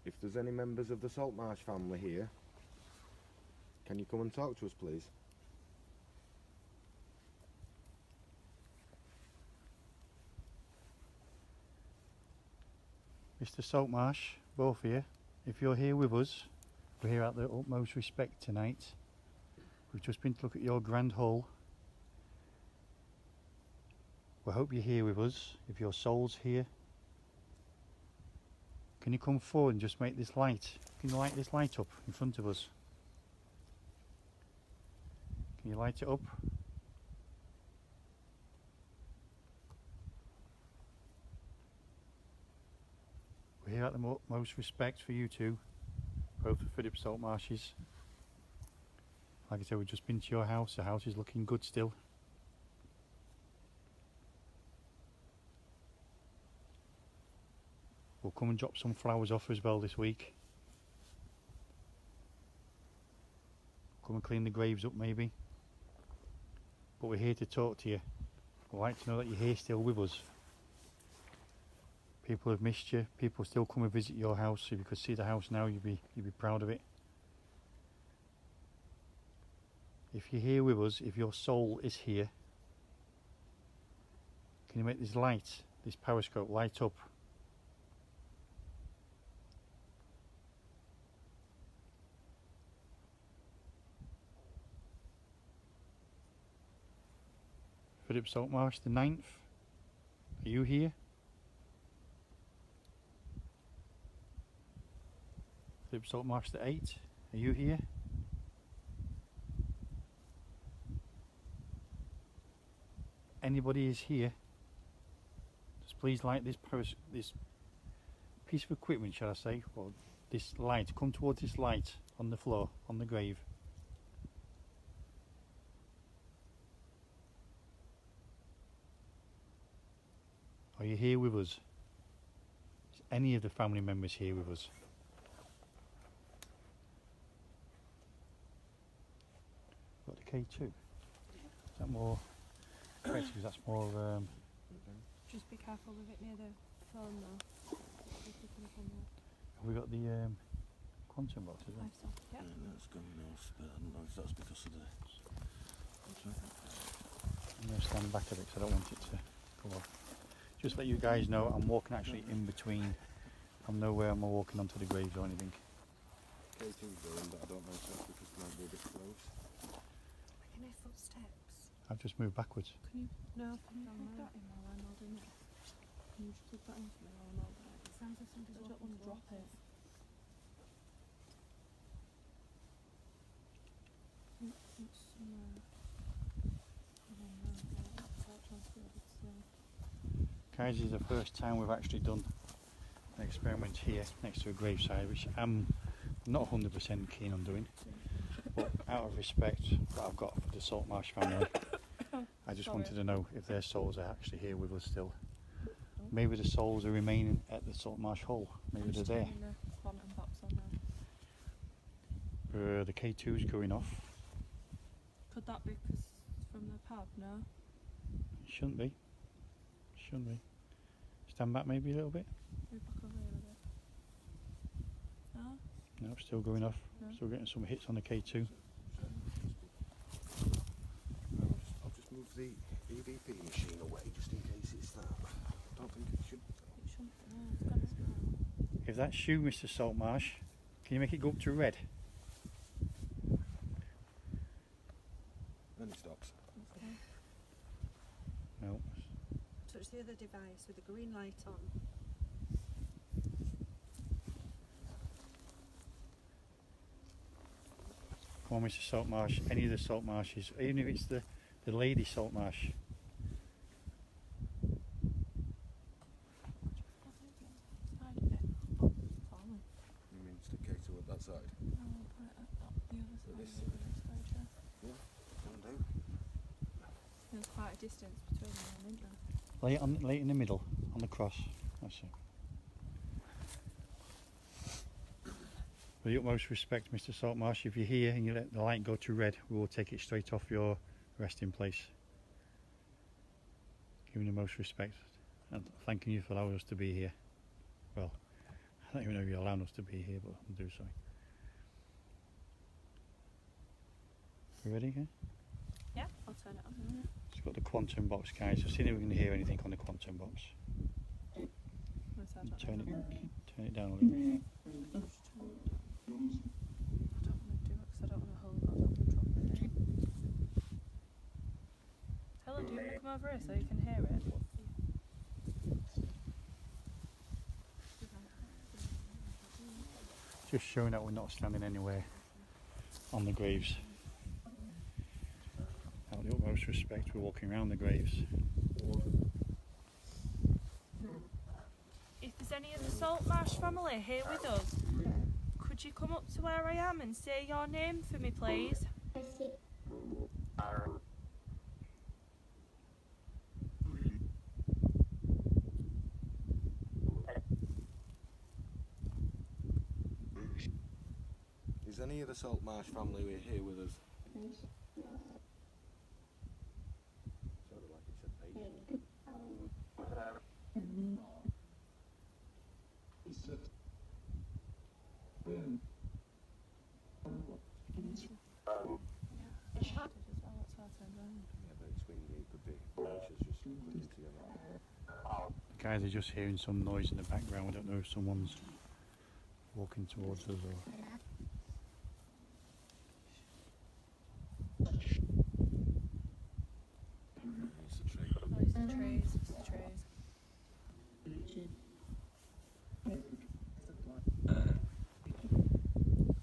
if there's any members of the Saltmarshe family here, can you come and talk to us, please? Mr. Saltmarshe, both of you, if you're here with us, we're here at the utmost respect tonight. We've just been to look at your grand hull. We hope you're here with us. If your soul's here, can you come forward and just make this light? Can you light this light up in front of us? Can you light it up? We're here at the utmost respect for you two, both of Philip Saltmarshes. Like I said, we've just been to your house. The house is looking good still. We'll come and drop some flowers off as well this week. Come and clean the graves up maybe. But we're here to talk to you. We'd like to know that you're here still with us. People have missed you. People still come and visit your house. If you could see the house now, you'd be proud of it. If you're here with us, if your soul is here, can you make this light, this periscope light up? Philip Saltmarshe, the 9th. Are you here? Philip Saltmarshe, the 8th. Are you here? Anybody is here, just please light this piece of equipment, shall I say, or this light. Come towards this light on the floor, on the grave. Are you here with us? Is any of the family members here with us? Got the K2. Is that more? Because that's more. Just be careful with it near the phone though. Have we got the quantum box? Is it? Yeah. That's going off, but I don't know if that's because of the. I'm going to stand back a bit because I don't want it to go off. Just let you guys know, I'm walking actually in between. I'm nowhere I'm walking onto the graves or anything. K2's going, but I don't know if that's because it might be a bit close. I can hear footsteps. I've just moved backwards. Can you plug that in while I'm holding it? Can you just plug that in for me while I'm holding it? It sounds like somebody's I don't walking want to drop towards it. It's somewhere. I don't know. Torch on the other side. Guys, this is the first time we've actually done an experiment here next to a graveside, which I'm not 100% keen on doing. But out of respect that I've got for the Saltmarshe family, I just wanted to know if their souls are actually here with us still. Maybe the souls are remaining at the Saltmarshe Hall. Maybe they're there. Turning the quantum box on now. The K2's going off. Could that be because from the pub? No. It shouldn't be. Shouldn't be. Stand back maybe a little bit. Move back over here a bit. No. No, still going off. No. Still getting some hits on the K2. I'll just move the EVP machine away just in case it's that. I don't think it should. It shouldn't. No, it's gone as well. If that's you, Mr. Saltmarshe, can you make it go up to red? Then it stops. Okay. No. Touch the other device with the green light on. Come on, Mr. Saltmarshe. Any of the Saltmarshes, even if it's the lady Saltmarshe. Side of it. Oh, it's falling. You mean stick K2 at that side? No, I'll put it at the other side. this of the side, yeah. Can do. There's quite a distance between them, isn't there? Lay it in the middle, on the cross. That's it. With the utmost respect, Mr. Saltmarshe, if you're here and you let the light go to red, we will take it straight off your resting place. Giving the most respect and thanking you for allowing us to be here. Well, I don't even know if you're allowing us to be here, but I'll do so. You ready? Yeah? Yeah, I'll turn it on. It's got the quantum box, guys. So see if we can hear anything on the quantum box. Turn it down a little bit. I don't want to do it because I don't want to hold it. I don't want to drop it. Helen, do you want to come over here so you can hear it? Just showing that we're not standing anywhere on the graves. Out of the utmost respect, we're walking around the graves. If there's any of the Saltmarshe family here with us, could you come up to where I am and say your name for me, please? Is any of the Saltmarshe family here with us? Sounded like it said Pete. Yeah, but it's windy, it could be branches just clicking together. Guys are just hearing some noise in the background. I don't know if someone's walking towards us or... It's a tree. Oh, it's the trees, it's the trees.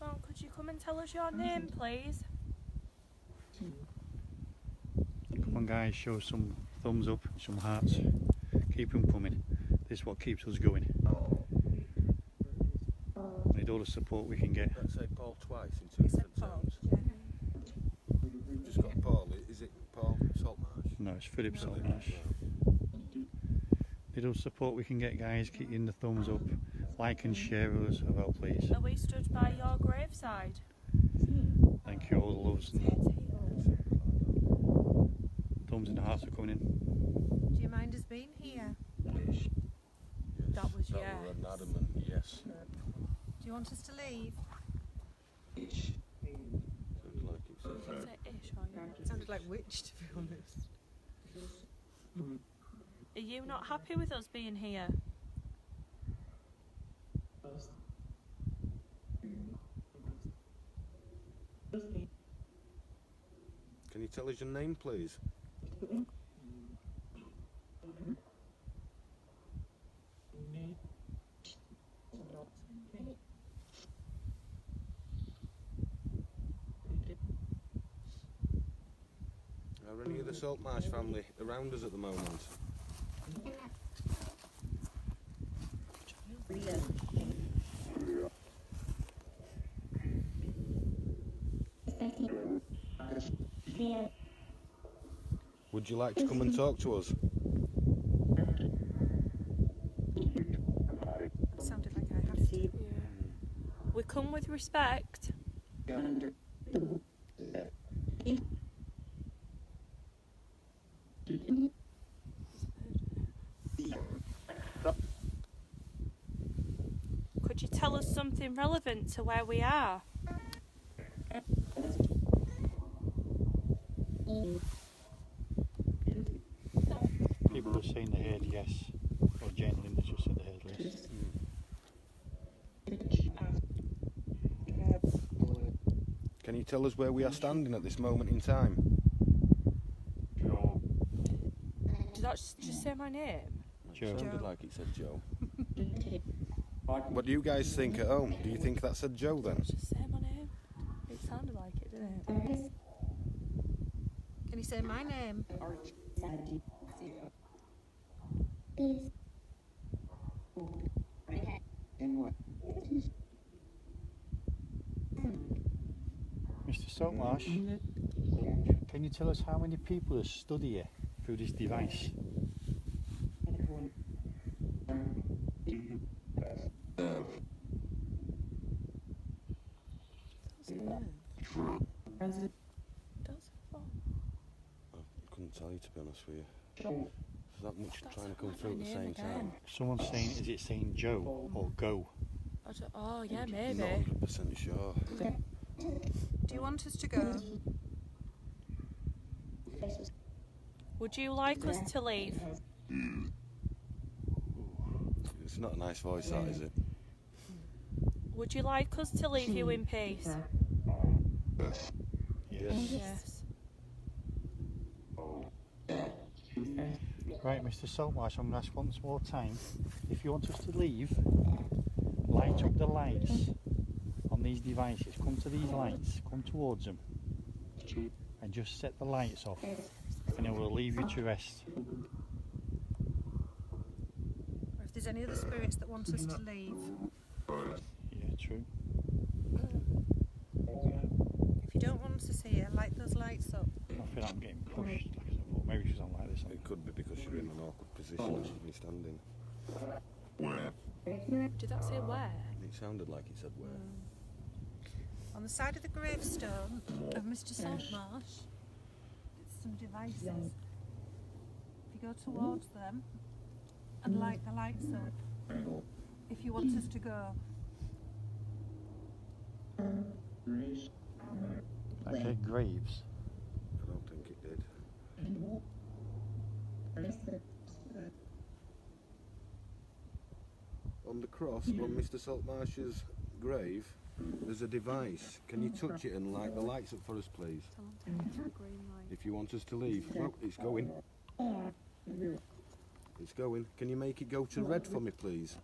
Oh, could you come and tell us your name, please? Come on guys, show us some thumbs up, some hearts. Keep them coming. This is what keeps us going. We need all the support we can get. Let's say Paul twice in two different sounds. We've just got Paul. Is it Paul Saltmarshe? No, it's Philip Saltmarshe. Need all the support we can get, guys. Keep in the thumbs up. Like and share us as well, please. Are we stood by your graveside? Thank you, all the loves and thumbs and hearts are coming in. Do you mind us being here? Yes. That was that yes. were an adamant yes. Do you want us to leave? Sounded like it said. Is it ish or yeah? It sounded like witch, to be honest. Are you not happy with us being here? Can you tell us your name, please? Are any of the Saltmarshe family around us at the moment? Would you like to come and talk to us? Sounded like I have to. Yeah. We come with respect. Could you tell us something relevant to where we are? People are saying they heard yes. Or Jane and Linda just said they heard yes. Can you tell us where we are standing at this moment in time? Did that just say my name? Joe. It sounded like it said Joe. What do you guys think at home? Do you think that said Joe then? Just say my name. It sounded like it, didn't it? Can you say my name? Mr. Saltmarshe, can you tell us how many people have stood here through this device? Does it? Oh. I couldn't tell you, to be honest with you. There's that much trying to come through at the same time. Someone's saying, is it saying Joe or go? Oh, yeah, Not maybe. 100% sure. Do you want us to go? Would you like us to leave? It's not a nice voice, that is it? Would you like us to leave you in peace? Yes. Yes. Right, Mr. Saltmarshe, I'm going to ask once more time. If you want us to leave, light up the lights on these devices. Come to these lights, come towards them, and just set the lights off, and it will leave you to rest. Or if there's any other spirits that want us to leave. Yeah, true. If you don't want us to see it, light those lights up. I feel like I'm getting pushed. Like I said, but maybe because I'm like this. It could be because you're in an awkward position when you're standing. Did that say where? It sounded like it said where. On the side of the gravestone of Mr. Saltmarsh, it's some devices. If you go towards them and light the lights up, if you want us to go. Okay, graves. I don't think it did. On the cross, on Mr. Saltmarshe's grave, there's a device. Can you touch it and light the lights up for us, please? Tell them to hit the green light. If you want us to leave. Oh, it's going. It's going. Can you make it go to red for me, please?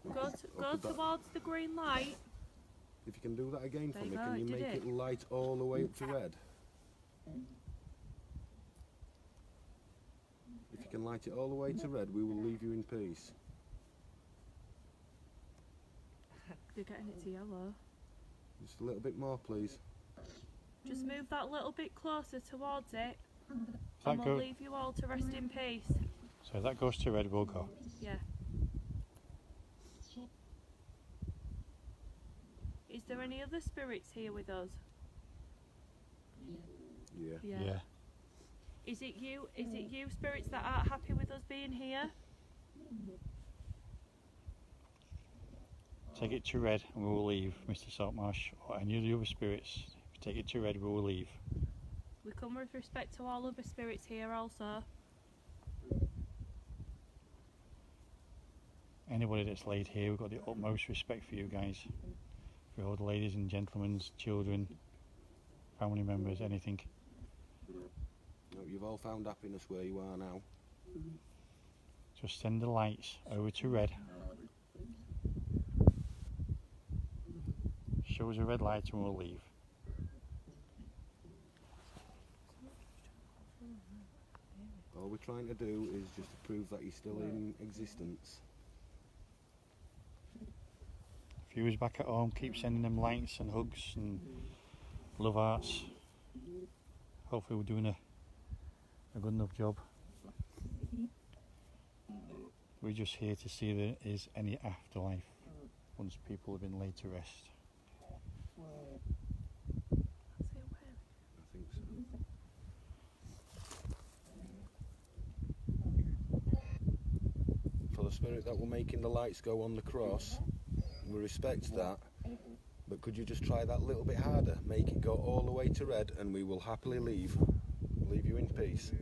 Go towards the green light. If you can do that again for There you me, go, can you it did make it. it light all the way up to red? If you can light it all the way to red, we will leave you in peace. You're getting it to yellow. Just a little bit more, please. Just move that little bit closer towards it, That and we'll go- leave you all to rest in peace. So if that goes to red, we'll go. Yeah. Is there any other spirits here with us? Yeah. Yeah. Is it you spirits that aren't happy with us being here? Take it to red and we will leave, Mr. Saltmarshe. Or any of the other spirits. If you take it to red, we will leave. We come with respect to all other spirits here also. Anybody that's laid here, we've got the utmost respect for you guys. For all the ladies and gentlemen, children, family members, anything. No, you've all found happiness where you are now. Just send the lights over to red. Show us a red light and we'll leave. All we're trying to do is just to prove that you're still in existence. Viewers back at home, keep sending them lights and hugs and love hearts. Hopefully we're doing a good enough job. We're just here to see if there is any afterlife once people have been laid to rest. That's it, where? I think so. For the spirit that will making the lights go on the cross, we respect that. But could you just try that a little bit harder? Make it go all the way to red and we will happily leave. Leave you in peace.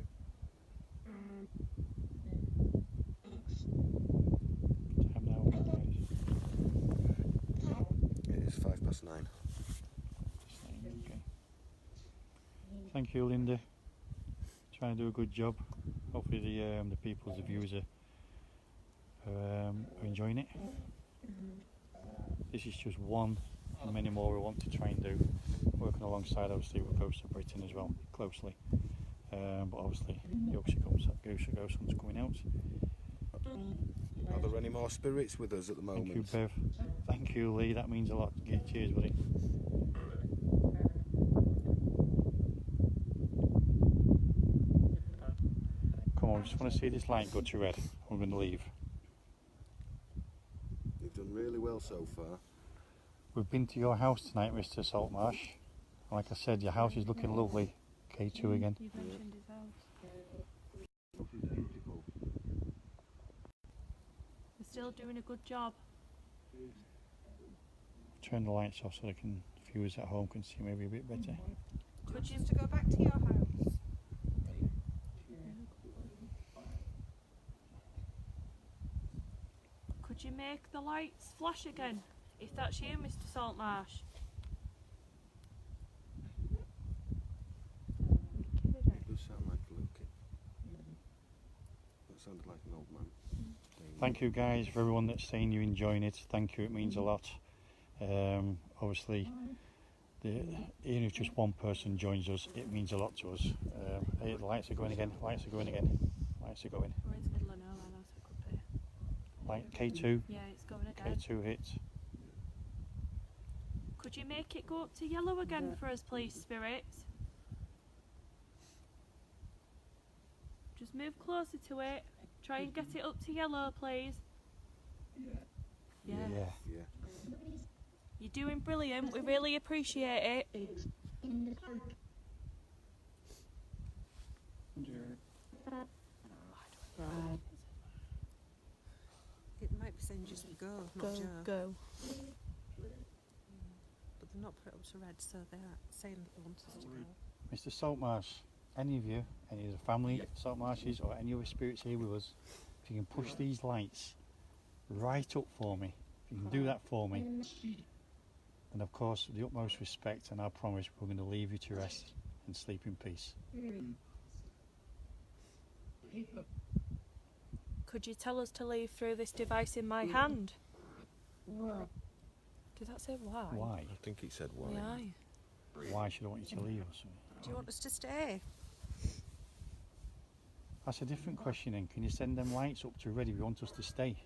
Time now, guys. It is 9:05. Okay. Thank you, Linda. Trying to do a good job. Hopefully the people, the viewers are enjoying it. This is just one and many more we want to try and do. Working alongside obviously with Ghosts of Britain as well, closely. But obviously Yorkshire Ghost Hunt's coming out. Are there any more spirits with us at the moment? Thank you, Bev. Thank you, Lee. That means a lot. Cheers, buddy. Come on, just want to see this light go to red. I'm going to leave. You've done really well so far. We've been to your house tonight, Mr. Saltmarshe. Like I said, your house is looking lovely. K2 again. You've mentioned his house. Beautiful. still doing a good job. Turn the lights off so viewers at home can see maybe a bit better. Could you to go back to your house? Could you make the lights flash again? If that's you, Mr. Saltmarsh. It does sound like a little kid. That sounded like an old man. Thank you guys for everyone that's saying you're enjoying it. Thank you, it means a lot. Obviously, even if just one person joins us, it means a lot to us. Hey, the lights are going again. Lights are going again. Lights are going. We're in the middle of nowhere now, so it could be. Light K2. Yeah, it's going again. K2 hits. Could you make it go up to yellow again for us, please, spirits? Just move closer to it. Try and get it up to yellow, please. Yeah. Yeah. You're doing brilliant. We really appreciate it. It might be saying just go, not Joe. Go. But they're not put up to red, so they're saying that they want us to go. Mr. Saltmarsh, any of you, any of the family Saltmarshes or any other spirits here with us, if you can push these lights right up for me, if you can do that for me, and of course with the utmost respect and I promise we're going to leave you to rest and sleep in peace. Could you tell us to leave through this device in my hand? Did that say why? Why? I think he said why. Why? Why should I want you to leave us? Do you want us to stay? That's a different question then. Can you send them lights up to red if you want us to stay?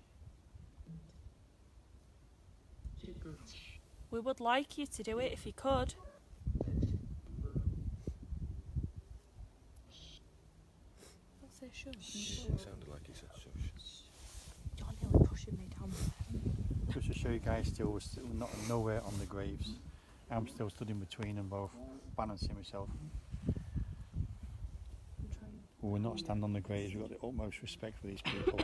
We would like you to do it if you could. Don't say shush. It sounded like he said shush. You're nearly pushing me down. Just to show you guys, we're still not nowhere on the graves. I'm still stood in between them both, balancing myself. We're not standing on the graves. We've got the utmost respect for these people.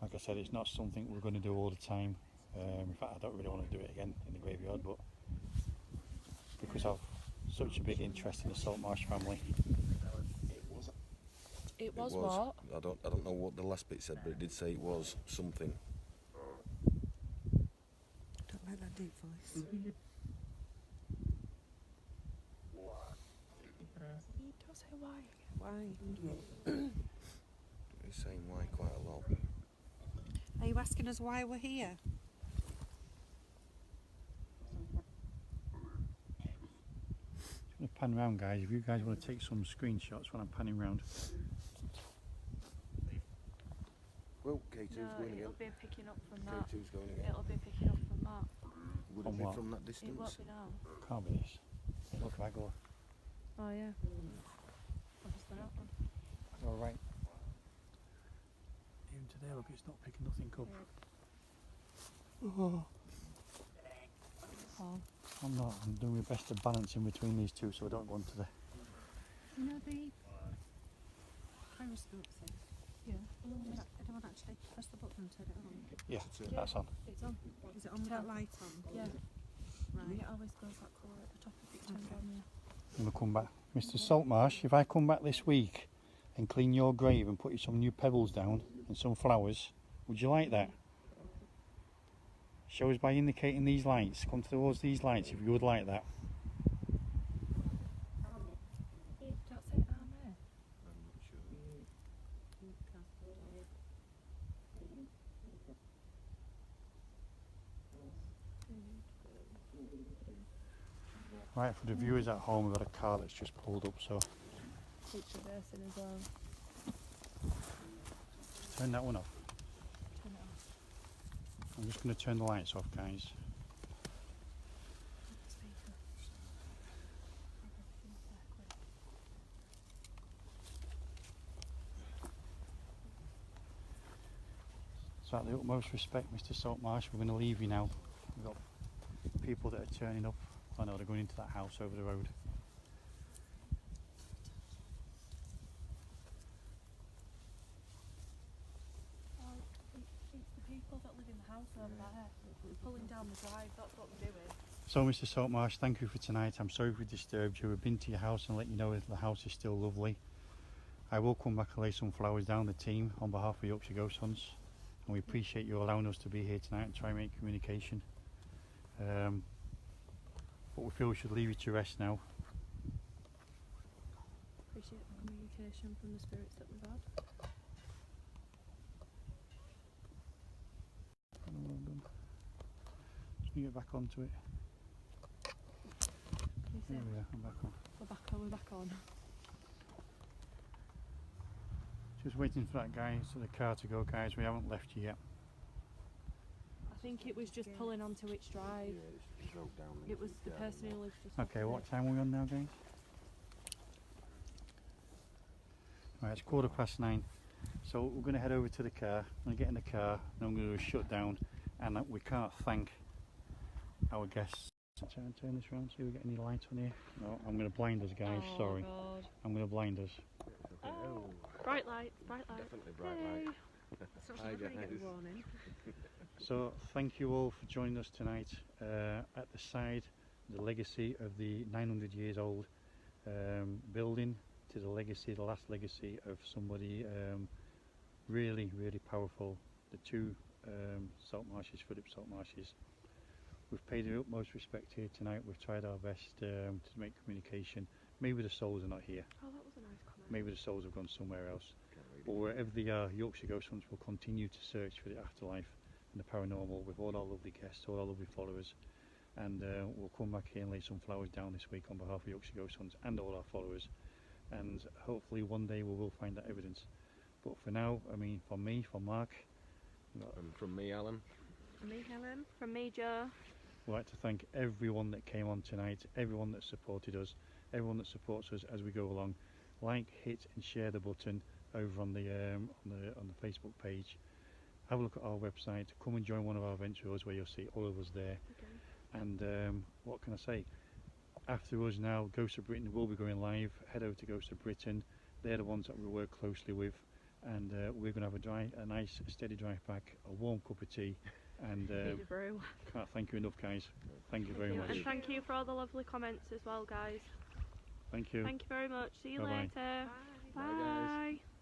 Like I said, it's not something we're going to do all the time. In fact, I don't really want to do it again in the graveyard, but because I've such a big interest in the Saltmarshe family. It was what? I don't know what the last bit said, but it did say it was something. Don't like that deep voice. Don't say why. Why? He's saying why quite a lot. Are you asking us why we're here? Just going to pan around, guys. If you guys want to take some screenshots when I'm panning around. Well, K2's No, going again. it'll be picking up from that. K2's going again. It'll be picking up from that. Would On it be what? from that It distance? won't be now. Can't be this. Look, if I go. Oh yeah. Obviously that one. All right. Even today, look, it's not picking nothing up. Oh. I'm not. I'm doing my best to balance in between these two so I don't go into the. You know the gyroscope thing? Yeah. Anyone actually press the button and turn it on? Yeah, that's on. It's on. Is it on with that light on? Yeah. Right. It always goes that colour at the top if it's turned on, yeah. I'm going to come back. Mr. Saltmarsh, if I come back this week and clean your grave and put you some new pebbles down and some flowers, would you like that? Show us by indicating these lights. Come towards these lights if you would like that. Don't say amen. I'm not sure. Right, for the viewers at home, we've got a car that's just pulled up, so It's reversing as well. turn that one off. Turn it off. I'm just going to turn the lights off, guys. Speaker. So at the utmost respect, Mr. Saltmarsh, we're going to leave you now. We've got people that are turning up. I know they're going into that house over the road. people that live in the house over there. They're pulling down the drive, that's what they're doing. So Mr Saltmarsh, thank you for tonight. I'm sorry if we disturbed you. We've been to your house and let you know that the house is still lovely. I will come back and lay some flowers down the team on behalf of Yorkshire Ghost Hunts, and we appreciate you allowing us to be here tonight and try and make communication. But we feel we should leave you to rest now. Appreciate the communication from the spirits that we've had. Well done. Just get back onto it. Can you see? There we are, I'm back on. We're back on. Just waiting for that guy, so the car to go, guys. We haven't left you yet. I think it was just pulling onto its drive. It was the person who lives just Okay, opposite. what time are we on now, guys? Right, it's 9:15. So we're going to head over to the car. I'm going to get in the car, and I'm going to do a shutdown. And we can't thank our guests. Turn this around, see if we get any light on here. No, I'm going to blind us, guys. Oh, Sorry. God. I'm going to blind us. Oh, bright lights, bright lights. Definitely bright Yay. light. So Hi, everybody get guys. a warning. So thank you all for joining us tonight at the side, the legacy of the 900 years old building, to the legacy, the last legacy of somebody really, really powerful. The two Saltmarshes, Philip Saltmarshes. We've paid the utmost respect here tonight. We've tried our best to make communication. Maybe the souls are not here. Oh, that was a nice comment. Maybe the souls have gone somewhere else. But wherever they are, Yorkshire Ghost Hunts will continue to search for the afterlife and the paranormal with all our lovely guests, all our lovely followers. And we'll come back here and lay some flowers down this week on behalf of Yorkshire Ghost Hunts and all our followers. And hopefully one day we will find that evidence. But for now, I mean, from me, from Mark, And from me, Alan. From me, Helen. From me, Joe. we'd like to thank everyone that came on tonight, everyone that supported us, everyone that supports us as we go along. Like, hit and share the button over on the Facebook page. Have a look at our website. Come and join one of our events where you'll see all of us there. Okay. And what can I say? After us now, Ghost of Britain will be going live. Head over to Ghost of Britain. They're the ones that we work closely with, and we're going to have a nice steady drive back, a warm cup of tea, and Need a brew. can't thank you enough, guys. Thank you very much. And thank you for all the lovely comments as well, guys. Thank you. Thank you very much. See you Bye-bye. later. Bye. Bye, guys. Bye.